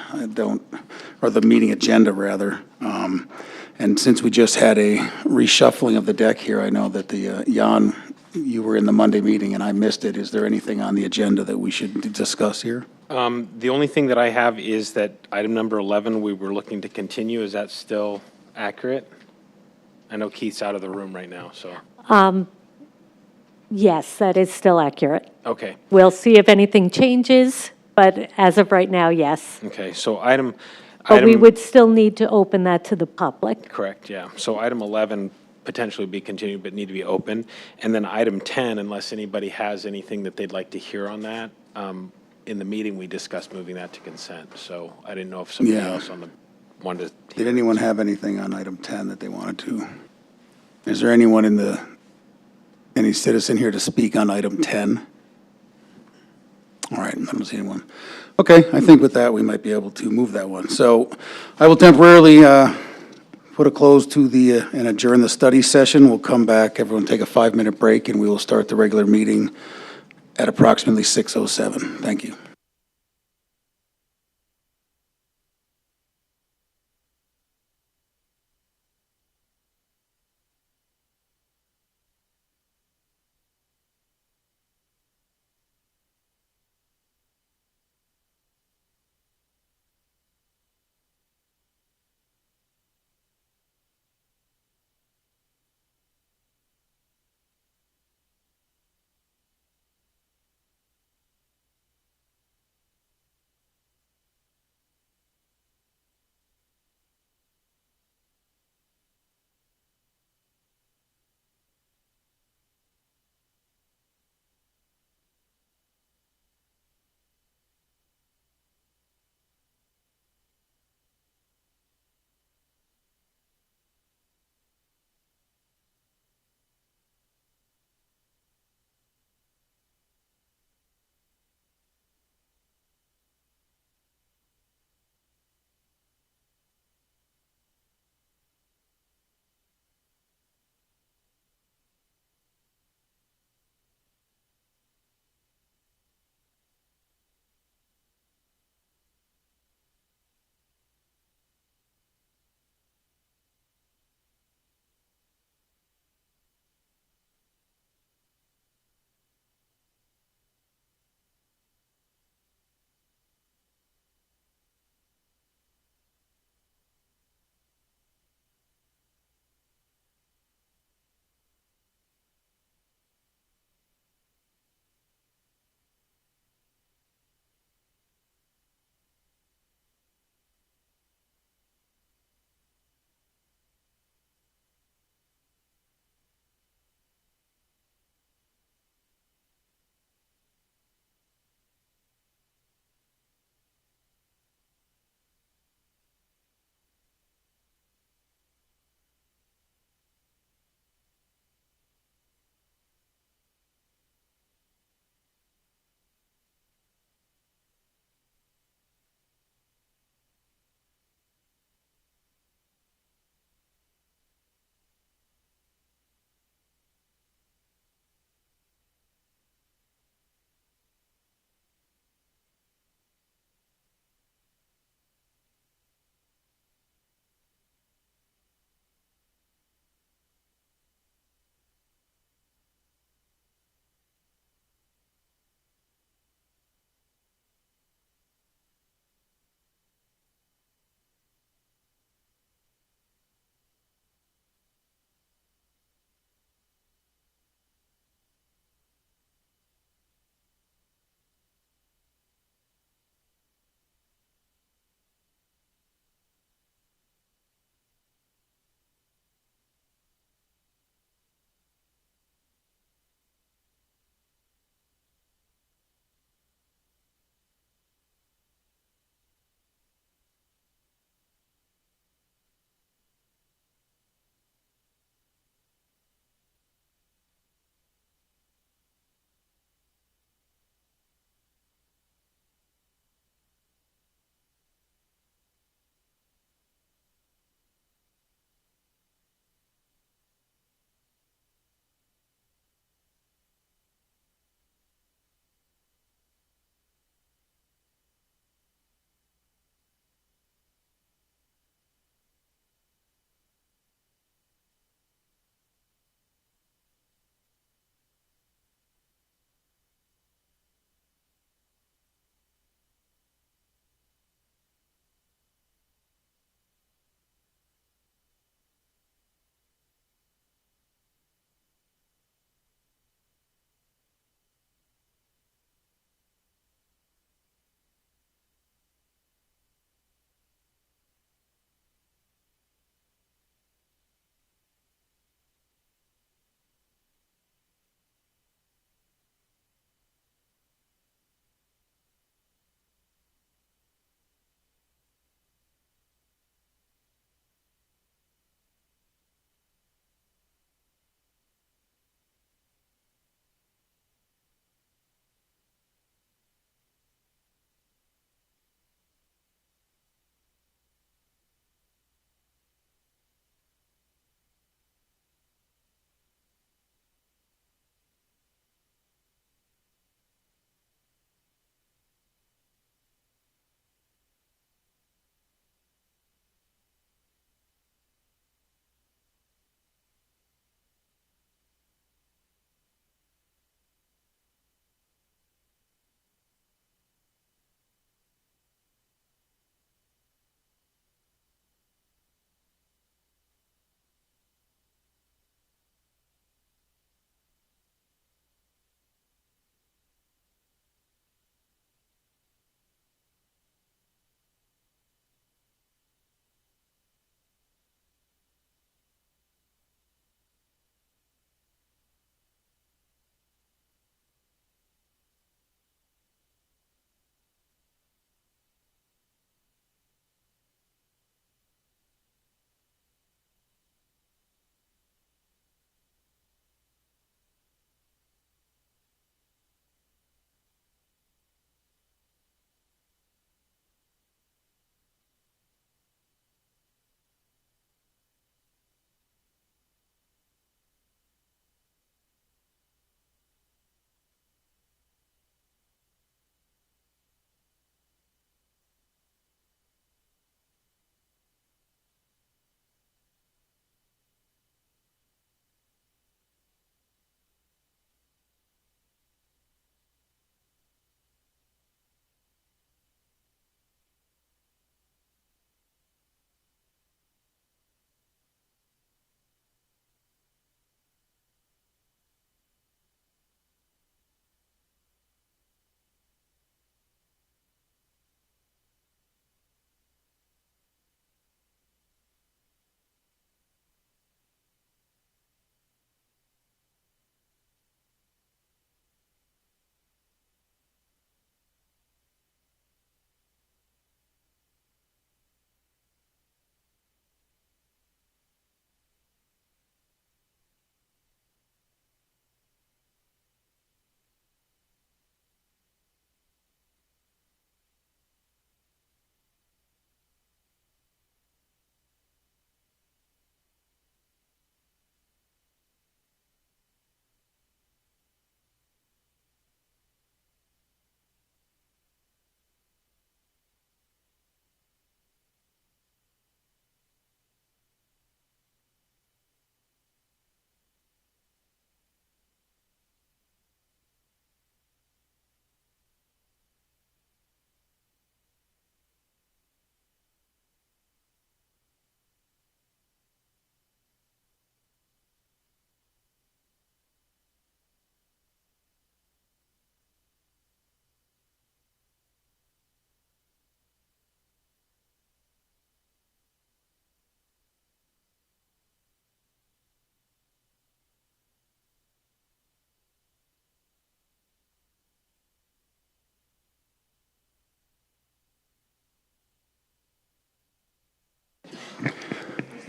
Or the meeting agenda, rather. And since we just had a reshuffling of the deck here, I know that Jan, you were in the Monday meeting and I missed it. Is there anything on the agenda that we should discuss here? The only thing that I have is that item number 11, we were looking to continue. Is that still accurate? I know Keith's out of the room right now, so. Yes, that is still accurate. Okay. We'll see if anything changes, but as of right now, yes. Okay, so item. But we would still need to open that to the public. Correct, yeah. So item 11 potentially be continued, but need to be open. And then item 10, unless anybody has anything that they'd like to hear on that, in the meeting, we discussed moving that to consent. So I didn't know if somebody else wanted to. Did anyone have anything on item 10 that they wanted to? Is there anyone any citizen here to speak on item 10? All right, I don't see anyone. Okay, I think with that, we might be able to move that one. So I will temporarily put a close to and adjourn the study session. We'll come back, everyone take a 5-minute break, and we will start the regular meeting at approximately 6:07. Thank you.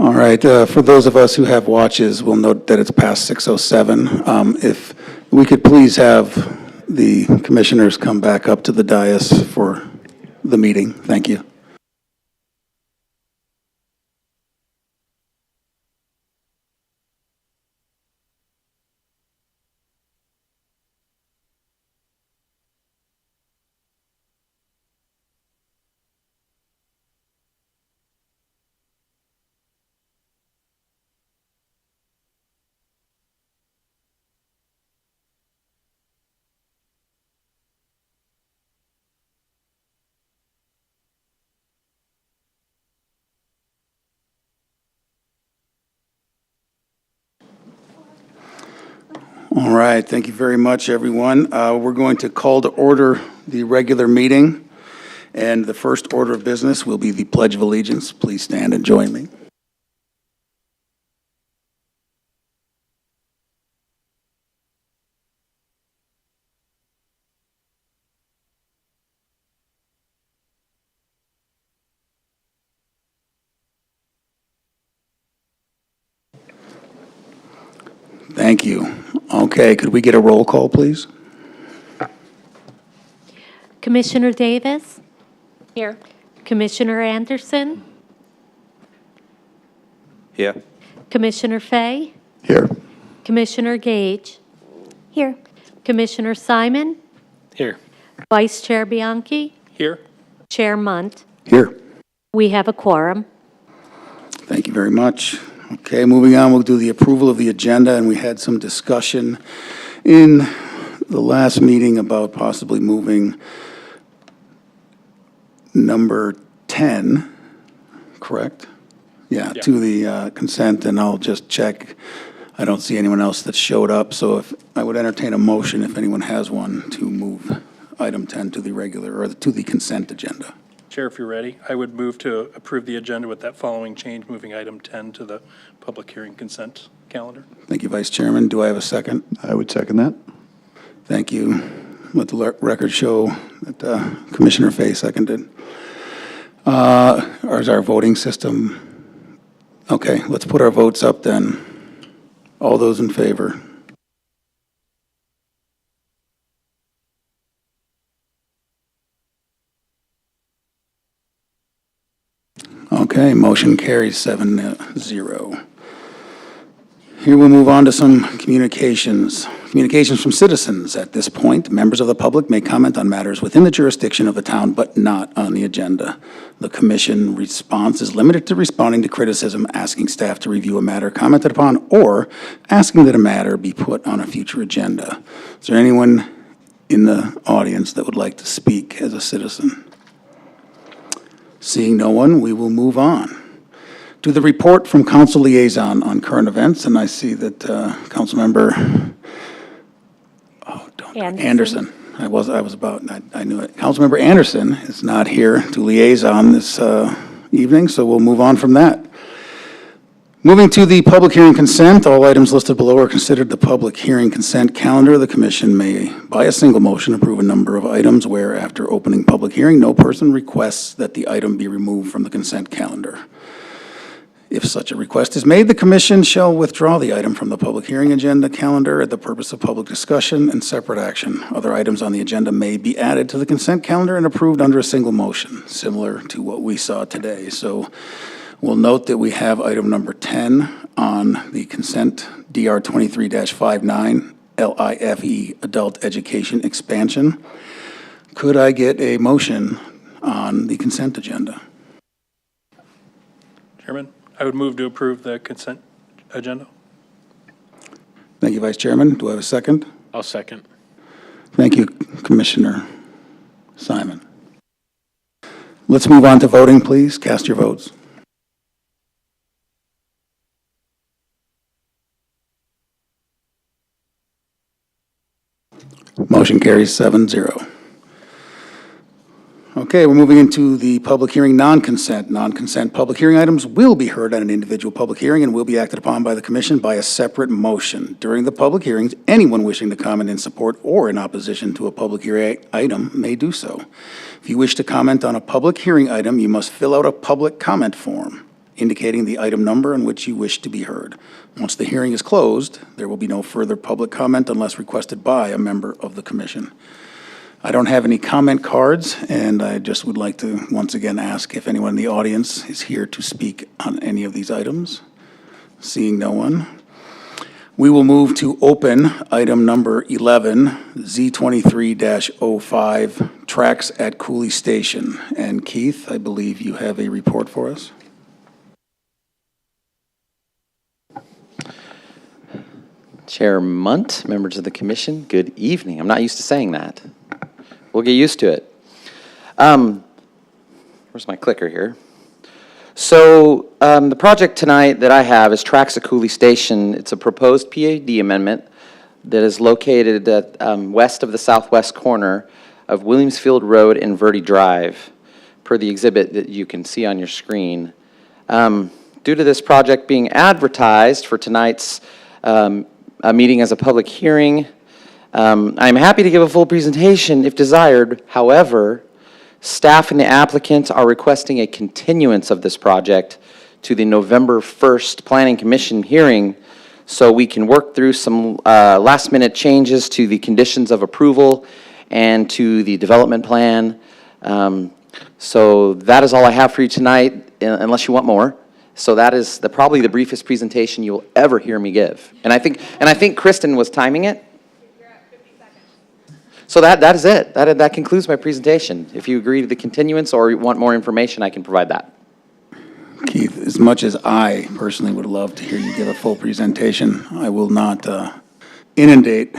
All right, for those of us who have watches, we'll note that it's past 6:07. If we could please have the commissioners come back up to the dais for the meeting. Thank you. All right, thank you very much, everyone. We're going to call to order the regular meeting, and the first order of business will be the Pledge of Allegiance. Please stand and join me. Thank you. Okay, could we get a roll call, please? Commissioner Davis? Here. Commissioner Anderson? Yeah. Commissioner Fay? Here. Commissioner Gage? Here. Commissioner Simon? Here. Vice Chair Bianchi? Here? Chair Munt? Here. We have a quorum. Thank you very much. Okay, moving on, we'll do the approval of the agenda, and we had some discussion in the last meeting about possibly moving number 10, correct? Yeah, to the consent, and I'll just check. I don't see anyone else that showed up, so if I would entertain a motion, if anyone has one, to move item 10 to the regular, or to the consent agenda. Chair, if you're ready, I would move to approve the agenda with that following change, moving item 10 to the public hearing consent calendar. Thank you, Vice Chairman. Do I have a second? I would second that. Thank you. Let the record show that Commissioner Fay seconded. Or is our voting system? Okay, let's put our votes up then. All those in favor? Okay, motion carries 7-0. Here we'll move on to some communications. Communications from citizens. At this point, members of the public may comment on matters within the jurisdiction of the town, but not on the agenda. The commission response is limited to responding to criticism, asking staff to review a matter commented upon, or asking that a matter be put on a future agenda. Is there anyone in the audience that would like to speak as a citizen? Seeing no one, we will move on to the report from Council Liaison on current events, and I see that Councilmember Anderson. I knew it. Councilmember Anderson is not here to liaison this evening, so we'll move on from that. Moving to the public hearing consent, all items listed below are considered the public hearing consent calendar. The commission may, by a single motion, approve a number of items where, after opening public hearing, no person requests that the item be removed from the consent calendar. If such a request is made, the commission shall withdraw the item from the public hearing agenda calendar at the purpose of public discussion and separate action. Other items on the agenda may be added to the consent calendar and approved under a single motion, similar to what we saw today. So we'll note that we have item number 10 on the consent, DR 23-59, LIFE, Adult Education Expansion. Could I get a motion on the consent agenda? Chairman, I would move to approve the consent agenda. Thank you, Vice Chairman. Do I have a second? I'll second. Thank you, Commissioner Simon. Let's move on to voting, please. Cast your votes. Motion carries 7-0. Okay, we're moving into the public hearing non-consent. Non-consent public hearing items will be heard at an individual public hearing and will be acted upon by the commission by a separate motion. During the public hearings, anyone wishing to comment in support or in opposition to a public hearing item may do so. If you wish to comment on a public hearing item, you must fill out a public comment form indicating the item number on which you wish to be heard. Once the hearing is closed, there will be no further public comment unless requested by a member of the commission. I don't have any comment cards, and I just would like to once again ask if anyone in the audience is here to speak on any of these items. Seeing no one, we will move to open item number 11, Z23-05, tracks at Cooley Station. And Keith, I believe you have a report for us. Chair Munt, members of the commission, good evening. I'm not used to saying that. We'll get used to it. Where's my clicker here? So the project tonight that I have is Tracks at Cooley Station. It's a proposed PAD amendment that is located at west of the southwest corner of Williamsfield Road and Verde Drive, per the exhibit that you can see on your screen. Due to this project being advertised for tonight's meeting as a public hearing, I'm happy to give a full presentation if desired. However, staff and the applicant are requesting a continuance of this project to the November 1st Planning Commission hearing so we can work through some last-minute changes to the conditions of approval and to the development plan. So that is all I have for you tonight, unless you want more. So that is probably the briefest presentation you'll ever hear me give. And I think Kristen was timing it. So that is it. That concludes my presentation. If you agree to the continuance or you want more information, I can provide that. Keith, as much as I personally would love to hear you give a full presentation, I will not inundate,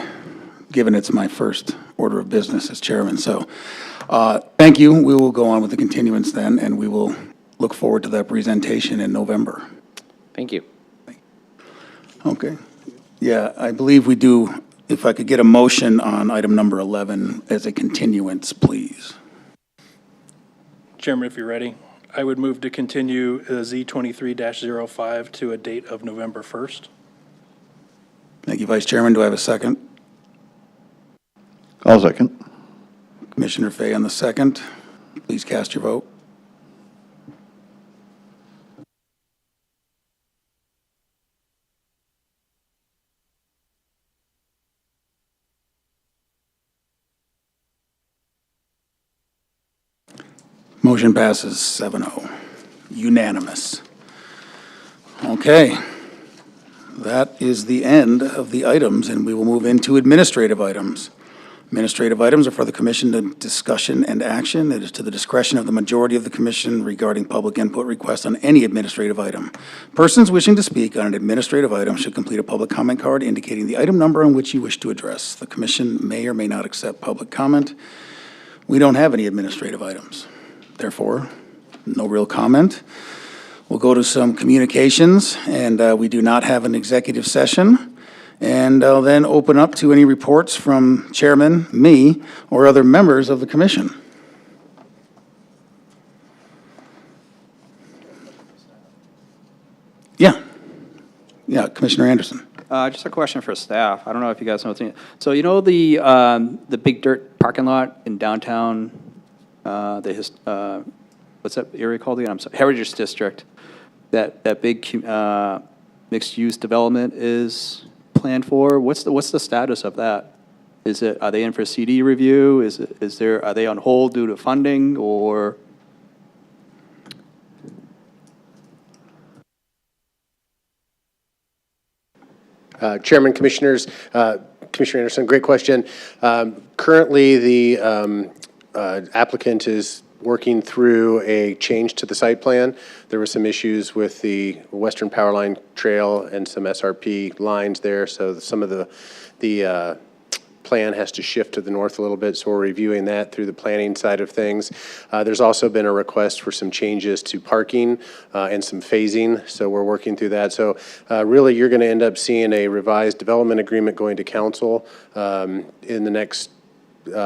given it's my first order of business as chairman. So thank you. We will go on with the continuance then, and we will look forward to that presentation in November. Thank you. Okay. Yeah, I believe we do. If I could get a motion on item number 11 as a continuance, please. Chairman, if you're ready, I would move to continue Z23-05 to a date of November 1st. Thank you, Vice Chairman. Do I have a second? I'll second. Commissioner Fay on the second. Please cast your vote. Motion passes 7-0. Unanimous. Okay. That is the end of the items, and we will move into administrative items. Administrative items are for the commission to discussion and action. It is to the discretion of the majority of the commission regarding public input requests on any administrative item. Persons wishing to speak on an administrative item should complete a public comment card indicating the item number on which you wish to address. The commission may or may not accept public comment. We don't have any administrative items. Therefore, no real comment. We'll go to some communications, and we do not have an executive session. And I'll then open up to any reports from chairman, me, or other members of the commission. Yeah, Commissioner Anderson. Just a question for staff. I don't know if you guys know. So you know the big dirt parking lot in downtown, what's that area called again? I'm sorry, Heritage District. That big mixed-use development is planned for. What's the status of that? Are they in for CD review? Are they on hold due to funding or? Chairman, Commissioners, Commissioner Anderson, great question. Currently, the applicant is working through a change to the site plan. There were some issues with the Western Power Line Trail and some SRP lines there, so some of the plan has to shift to the north a little bit, so we're reviewing that through the planning side of things. There's also been a request for some changes to parking and some phasing, so we're working through that. So really, you're going to end up seeing a revised development agreement going to council in the next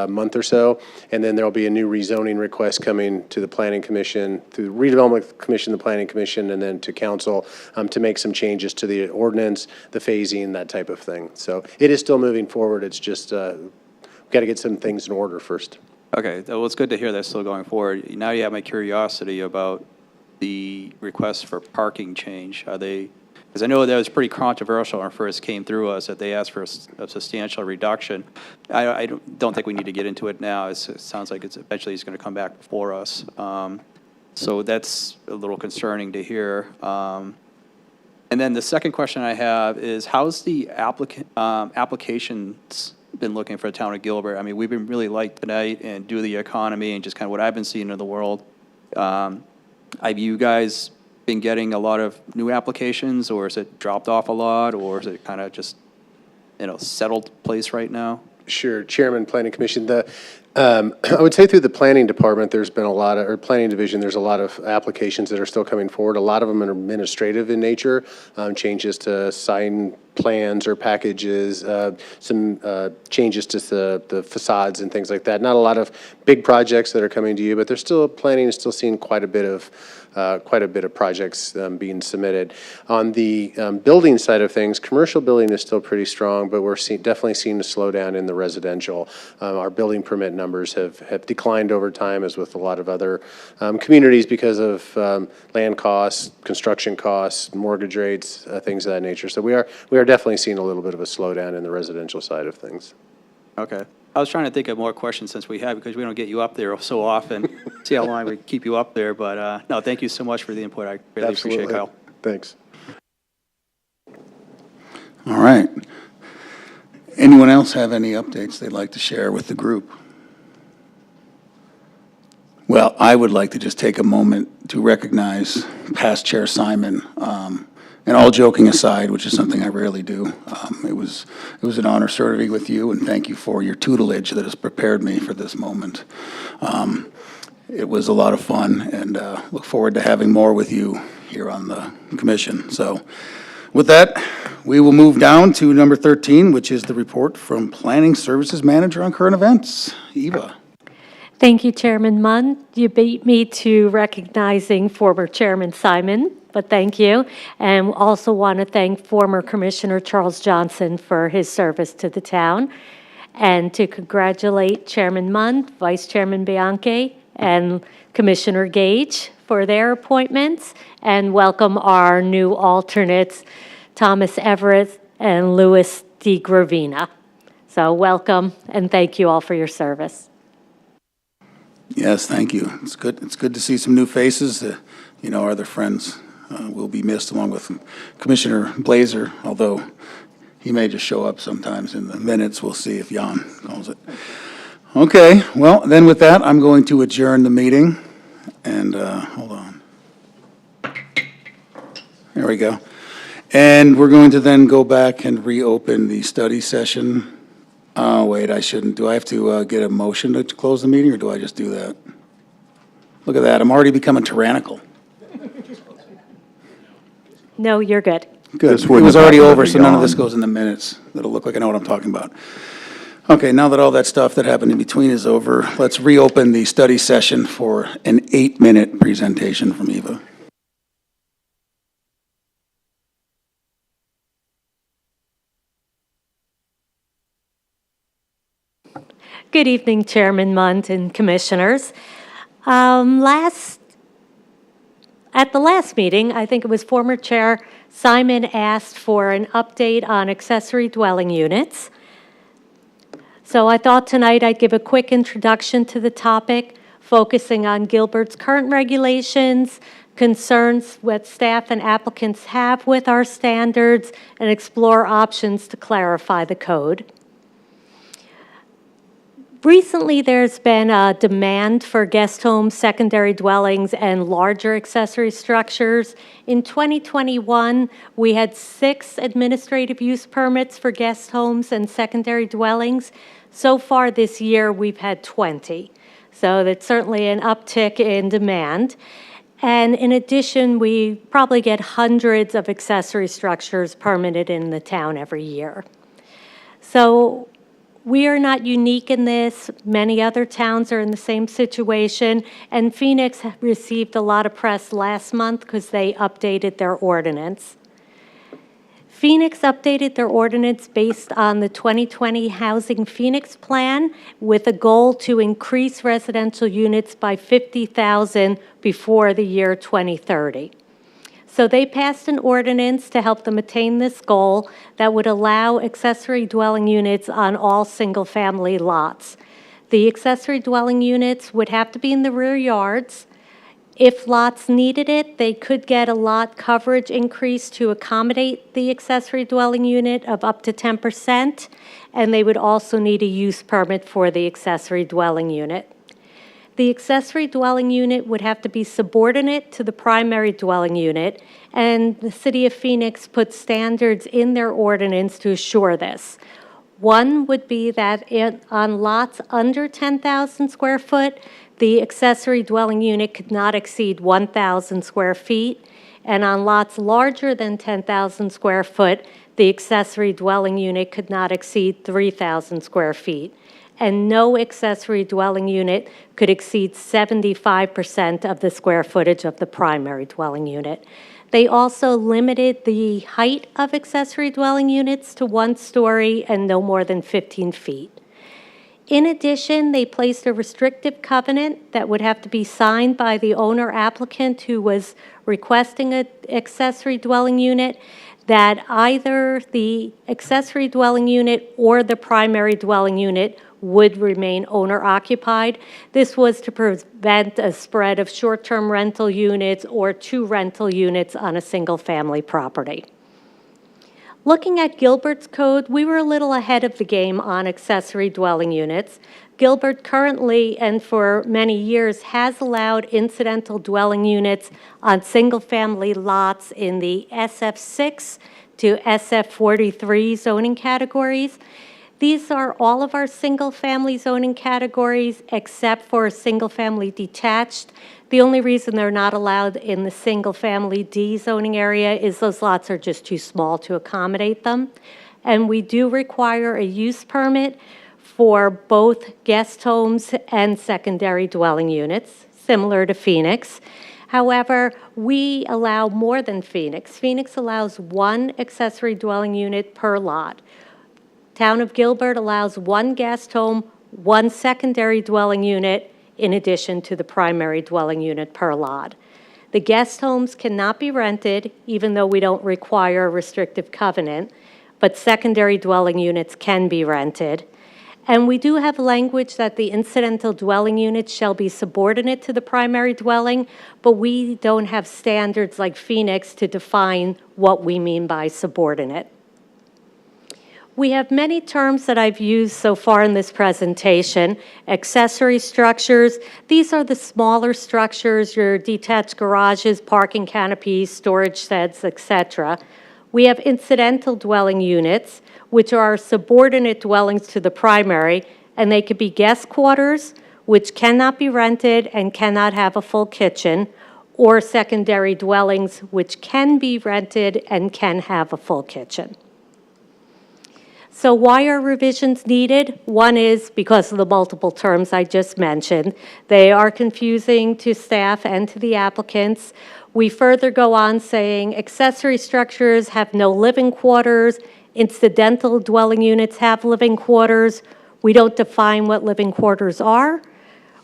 month or so, and then there'll be a new rezoning request coming to the Planning Commission, through the Redevelopment Commission, the Planning Commission, and then to council to make some changes to the ordinance, the phasing, that type of thing. So it is still moving forward. It's just we've got to get some things in order first. Okay, well, it's good to hear that's still going forward. Now you have my curiosity about the request for parking change? Are they, because I know that was pretty controversial when it first came through us, that they asked for a substantial reduction. I don't think we need to get into it now. It sounds like it's eventually it's going to come back before us. So that's a little concerning to hear. And then the second question I have is, how's the applications been looking for the town of Gilbert? I mean, we've been really light tonight and due to the economy and just kind of what I've been seeing in the world. Have you guys been getting a lot of new applications, or is it dropped off a lot, or is it kind of just, settled place right now? Sure, Chairman, Planning Commission. I would say through the Planning Department, there's been a lot of, or Planning Division, there's a lot of applications that are still coming forward. A lot of them are administrative in nature, changes to sign plans or packages, some changes to the facades and things like that. Not a lot of big projects that are coming to you, but planning is still seeing quite a bit of projects being submitted. On the building side of things, commercial building is still pretty strong, but we're definitely seeing a slowdown in the residential. Our building permit numbers have declined over time, as with a lot of other communities, because of land costs, construction costs, mortgage rates, things of that nature. So we are definitely seeing a little bit of a slowdown in the residential side of things. Okay. I was trying to think of more questions since we have, because we don't get you up there so often. See how long we keep you up there, but no, thank you so much for the input. I really appreciate it, Kyle. Thanks. All right. Anyone else have any updates they'd like to share with the group? Well, I would like to just take a moment to recognize past Chair Simon. And all joking aside, which is something I rarely do, it was an honor serving with you, and thank you for your tutelage that has prepared me for this moment. It was a lot of fun, and look forward to having more with you here on the commission. So with that, we will move down to number 13, which is the report from Planning Services Manager on current events. Eva. Thank you, Chairman Munn. You beat me to recognizing former Chairman Simon, but thank you. And also want to thank former Commissioner Charles Johnson for his service to the town, and to congratulate Chairman Munn, Vice Chairman Bianchi, and Commissioner Gage for their appointments, and welcome our new alternates, Thomas Everett and Louis D. Gravina. So welcome, and thank you all for your service. Yes, thank you. It's good to see some new faces. Our other friends will be missed, along with Commissioner Blazer, although he may just show up sometimes in the minutes. We'll see if Jan calls it. Okay, well, then with that, I'm going to adjourn the meeting. And hold on. There we go. And we're going to then go back and reopen the study session. Wait, I shouldn't. Do I have to get a motion to close the meeting, or do I just do that? Look at that. I'm already becoming tyrannical. No, you're good. Good. It was already over, so none of this goes in the minutes. It'll look like I know what I'm talking about. Okay, now that all that stuff that happened in between is over, let's reopen the study session for an 8-minute presentation from Eva. Good evening, Chairman Munt and Commissioners. At the last meeting, I think it was former Chair Simon asked for an update on accessory dwelling units. So I thought tonight I'd give a quick introduction to the topic, focusing on Gilbert's current regulations, concerns what staff and applicants have with our standards, and explore options to clarify the code. Recently, there's been a demand for guest homes, secondary dwellings, and larger accessory structures. In 2021, we had 6 administrative use permits for guest homes and secondary dwellings. So far this year, we've had 20. So that's certainly an uptick in demand. And in addition, we probably get hundreds of accessory structures permitted in the town every year. So we are not unique in this. Many other towns are in the same situation, and Phoenix received a lot of press last month because they updated their ordinance. Phoenix updated their ordinance based on the 2020 Housing Phoenix Plan with a goal to increase residential units by 50,000 before the year 2030. So they passed an ordinance to help them attain this goal that would allow accessory dwelling units on all single-family lots. The accessory dwelling units would have to be in the rear yards. If lots needed it, they could get a lot coverage increase to accommodate the accessory dwelling unit of up to 10%, and they would also need a use permit for the accessory dwelling unit. The accessory dwelling unit would have to be subordinate to the primary dwelling unit, and the City of Phoenix put standards in their ordinance to assure this. One would be that on lots under 10,000 square foot, the accessory dwelling unit could not exceed 1,000 square feet, and on lots larger than 10,000 square foot, the accessory dwelling unit could not exceed 3,000 square feet. And no accessory dwelling unit could exceed 75% of the square footage of the primary dwelling unit. They also limited the height of accessory dwelling units to 1 story and no more than 15 feet. In addition, they placed a restrictive covenant that would have to be signed by the owner applicant who was requesting an accessory dwelling unit, that either the accessory dwelling unit or the primary dwelling unit would remain owner-occupied. This was to prevent a spread of short-term rental units or 2 rental units on a single-family property. Looking at Gilbert's code, we were a little ahead of the game on accessory dwelling units. Gilbert currently, and for many years, has allowed incidental dwelling units on single-family lots in the SF6 to SF43 zoning categories. These are all of our single-family zoning categories except for single-family detached. The only reason they're not allowed in the single-family D zoning area is those lots are just too small to accommodate them. And we do require a use permit for both guest homes and secondary dwelling units, similar to Phoenix. However, we allow more than Phoenix. Phoenix allows 1 accessory dwelling unit per lot. Town of Gilbert allows 1 guest home, 1 secondary dwelling unit, in addition to the primary dwelling unit per lot. The guest homes cannot be rented, even though we don't require a restrictive covenant, but secondary dwelling units can be rented. And we do have language that the incidental dwelling units shall be subordinate to the primary dwelling, but we don't have standards like Phoenix to define what we mean by subordinate. We have many terms that I've used so far in this presentation. Accessory structures, these are the smaller structures, your detached garages, parking canopies, storage sheds, etc. We have incidental dwelling units, which are subordinate dwellings to the primary, and they could be guest quarters, which cannot be rented and cannot have a full kitchen, or secondary dwellings, which can be rented and can have a full kitchen. So why are revisions needed? One is because of the multiple terms I just mentioned. They are confusing to staff and to the applicants. We further go on saying accessory structures have no living quarters, incidental dwelling units have living quarters. We don't define what living quarters are.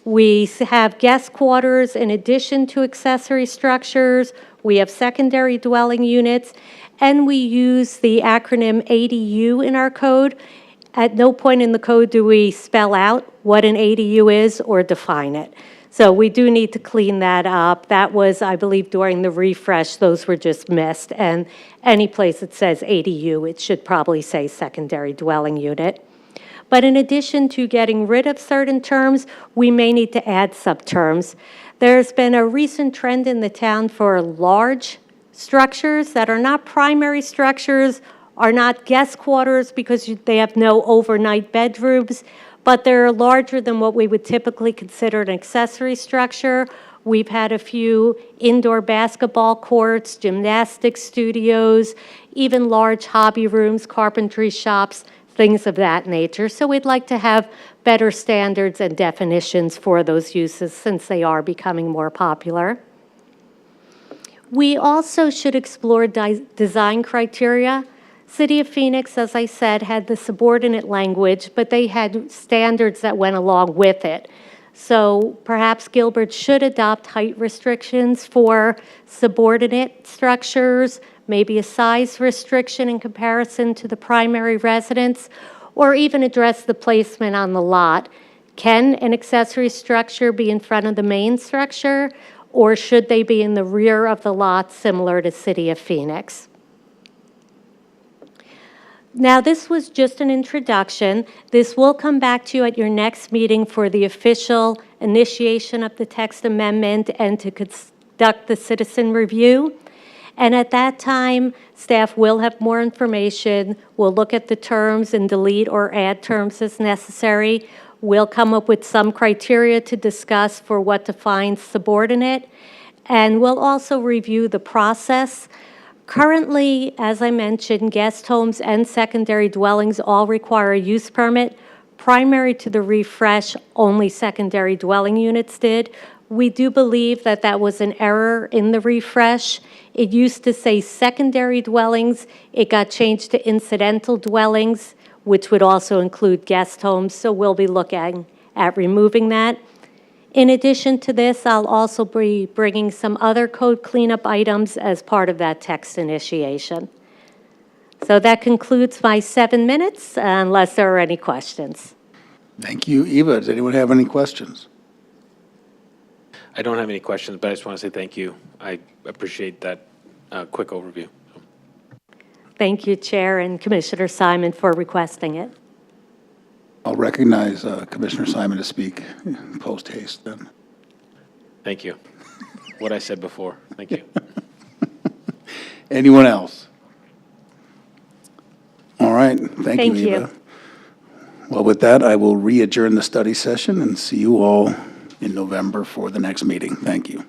We have guest quarters in addition to accessory structures. We have secondary dwelling units, and we use the acronym ADU in our code. At no point in the code do we spell out what an ADU is or define it. So we do need to clean that up. That was, I believe, during the refresh, those were just missed. And any place that says ADU, it should probably say secondary dwelling unit. But in addition to getting rid of certain terms, we may need to add subterms. There's been a recent trend in the town for large structures that are not primary structures, are not guest quarters because they have no overnight bedrooms, but they're larger than what we would typically consider an accessory structure. We've had a few indoor basketball courts, gymnastics studios, even large hobby rooms, carpentry shops, things of that nature. So we'd like to have better standards and definitions for those uses since they are becoming more popular. We also should explore design criteria. City of Phoenix, as I said, had the subordinate language, but they had standards that went along with it. So perhaps Gilbert should adopt height restrictions for subordinate structures, maybe a size restriction in comparison to the primary residence, or even address the placement on the lot. Can an accessory structure be in front of the main structure, or should they be in the rear of the lot, similar to City of Phoenix? Now, this was just an introduction. This will come back to you at your next meeting for the official initiation of the text amendment and to conduct the citizen review. And at that time, staff will have more information. We'll look at the terms and delete or add terms as necessary. We'll come up with some criteria to discuss for what defines subordinate. And we'll also review the process. Currently, as I mentioned, guest homes and secondary dwellings all require a use permit. Primary to the refresh, only secondary dwelling units did. We do believe that that was an error in the refresh. It used to say secondary dwellings. It got changed to incidental dwellings, which would also include guest homes, so we'll be looking at removing that. In addition to this, I'll also be bringing some other code cleanup items as part of that text initiation. So that concludes my 7 minutes, unless there are any questions. Thank you, Eva. Does anyone have any questions? I don't have any questions, but I just want to say thank you. I appreciate that quick overview. Thank you, Chair and Commissioner Simon, for requesting it. I'll recognize Commissioner Simon to speak post haste then. Thank you. What I said before. Thank you. Anyone else? All right, thank Thank you, you. Eva. Well, with that, I will re-adjourn the study session and see you all in November for the next meeting. Thank you.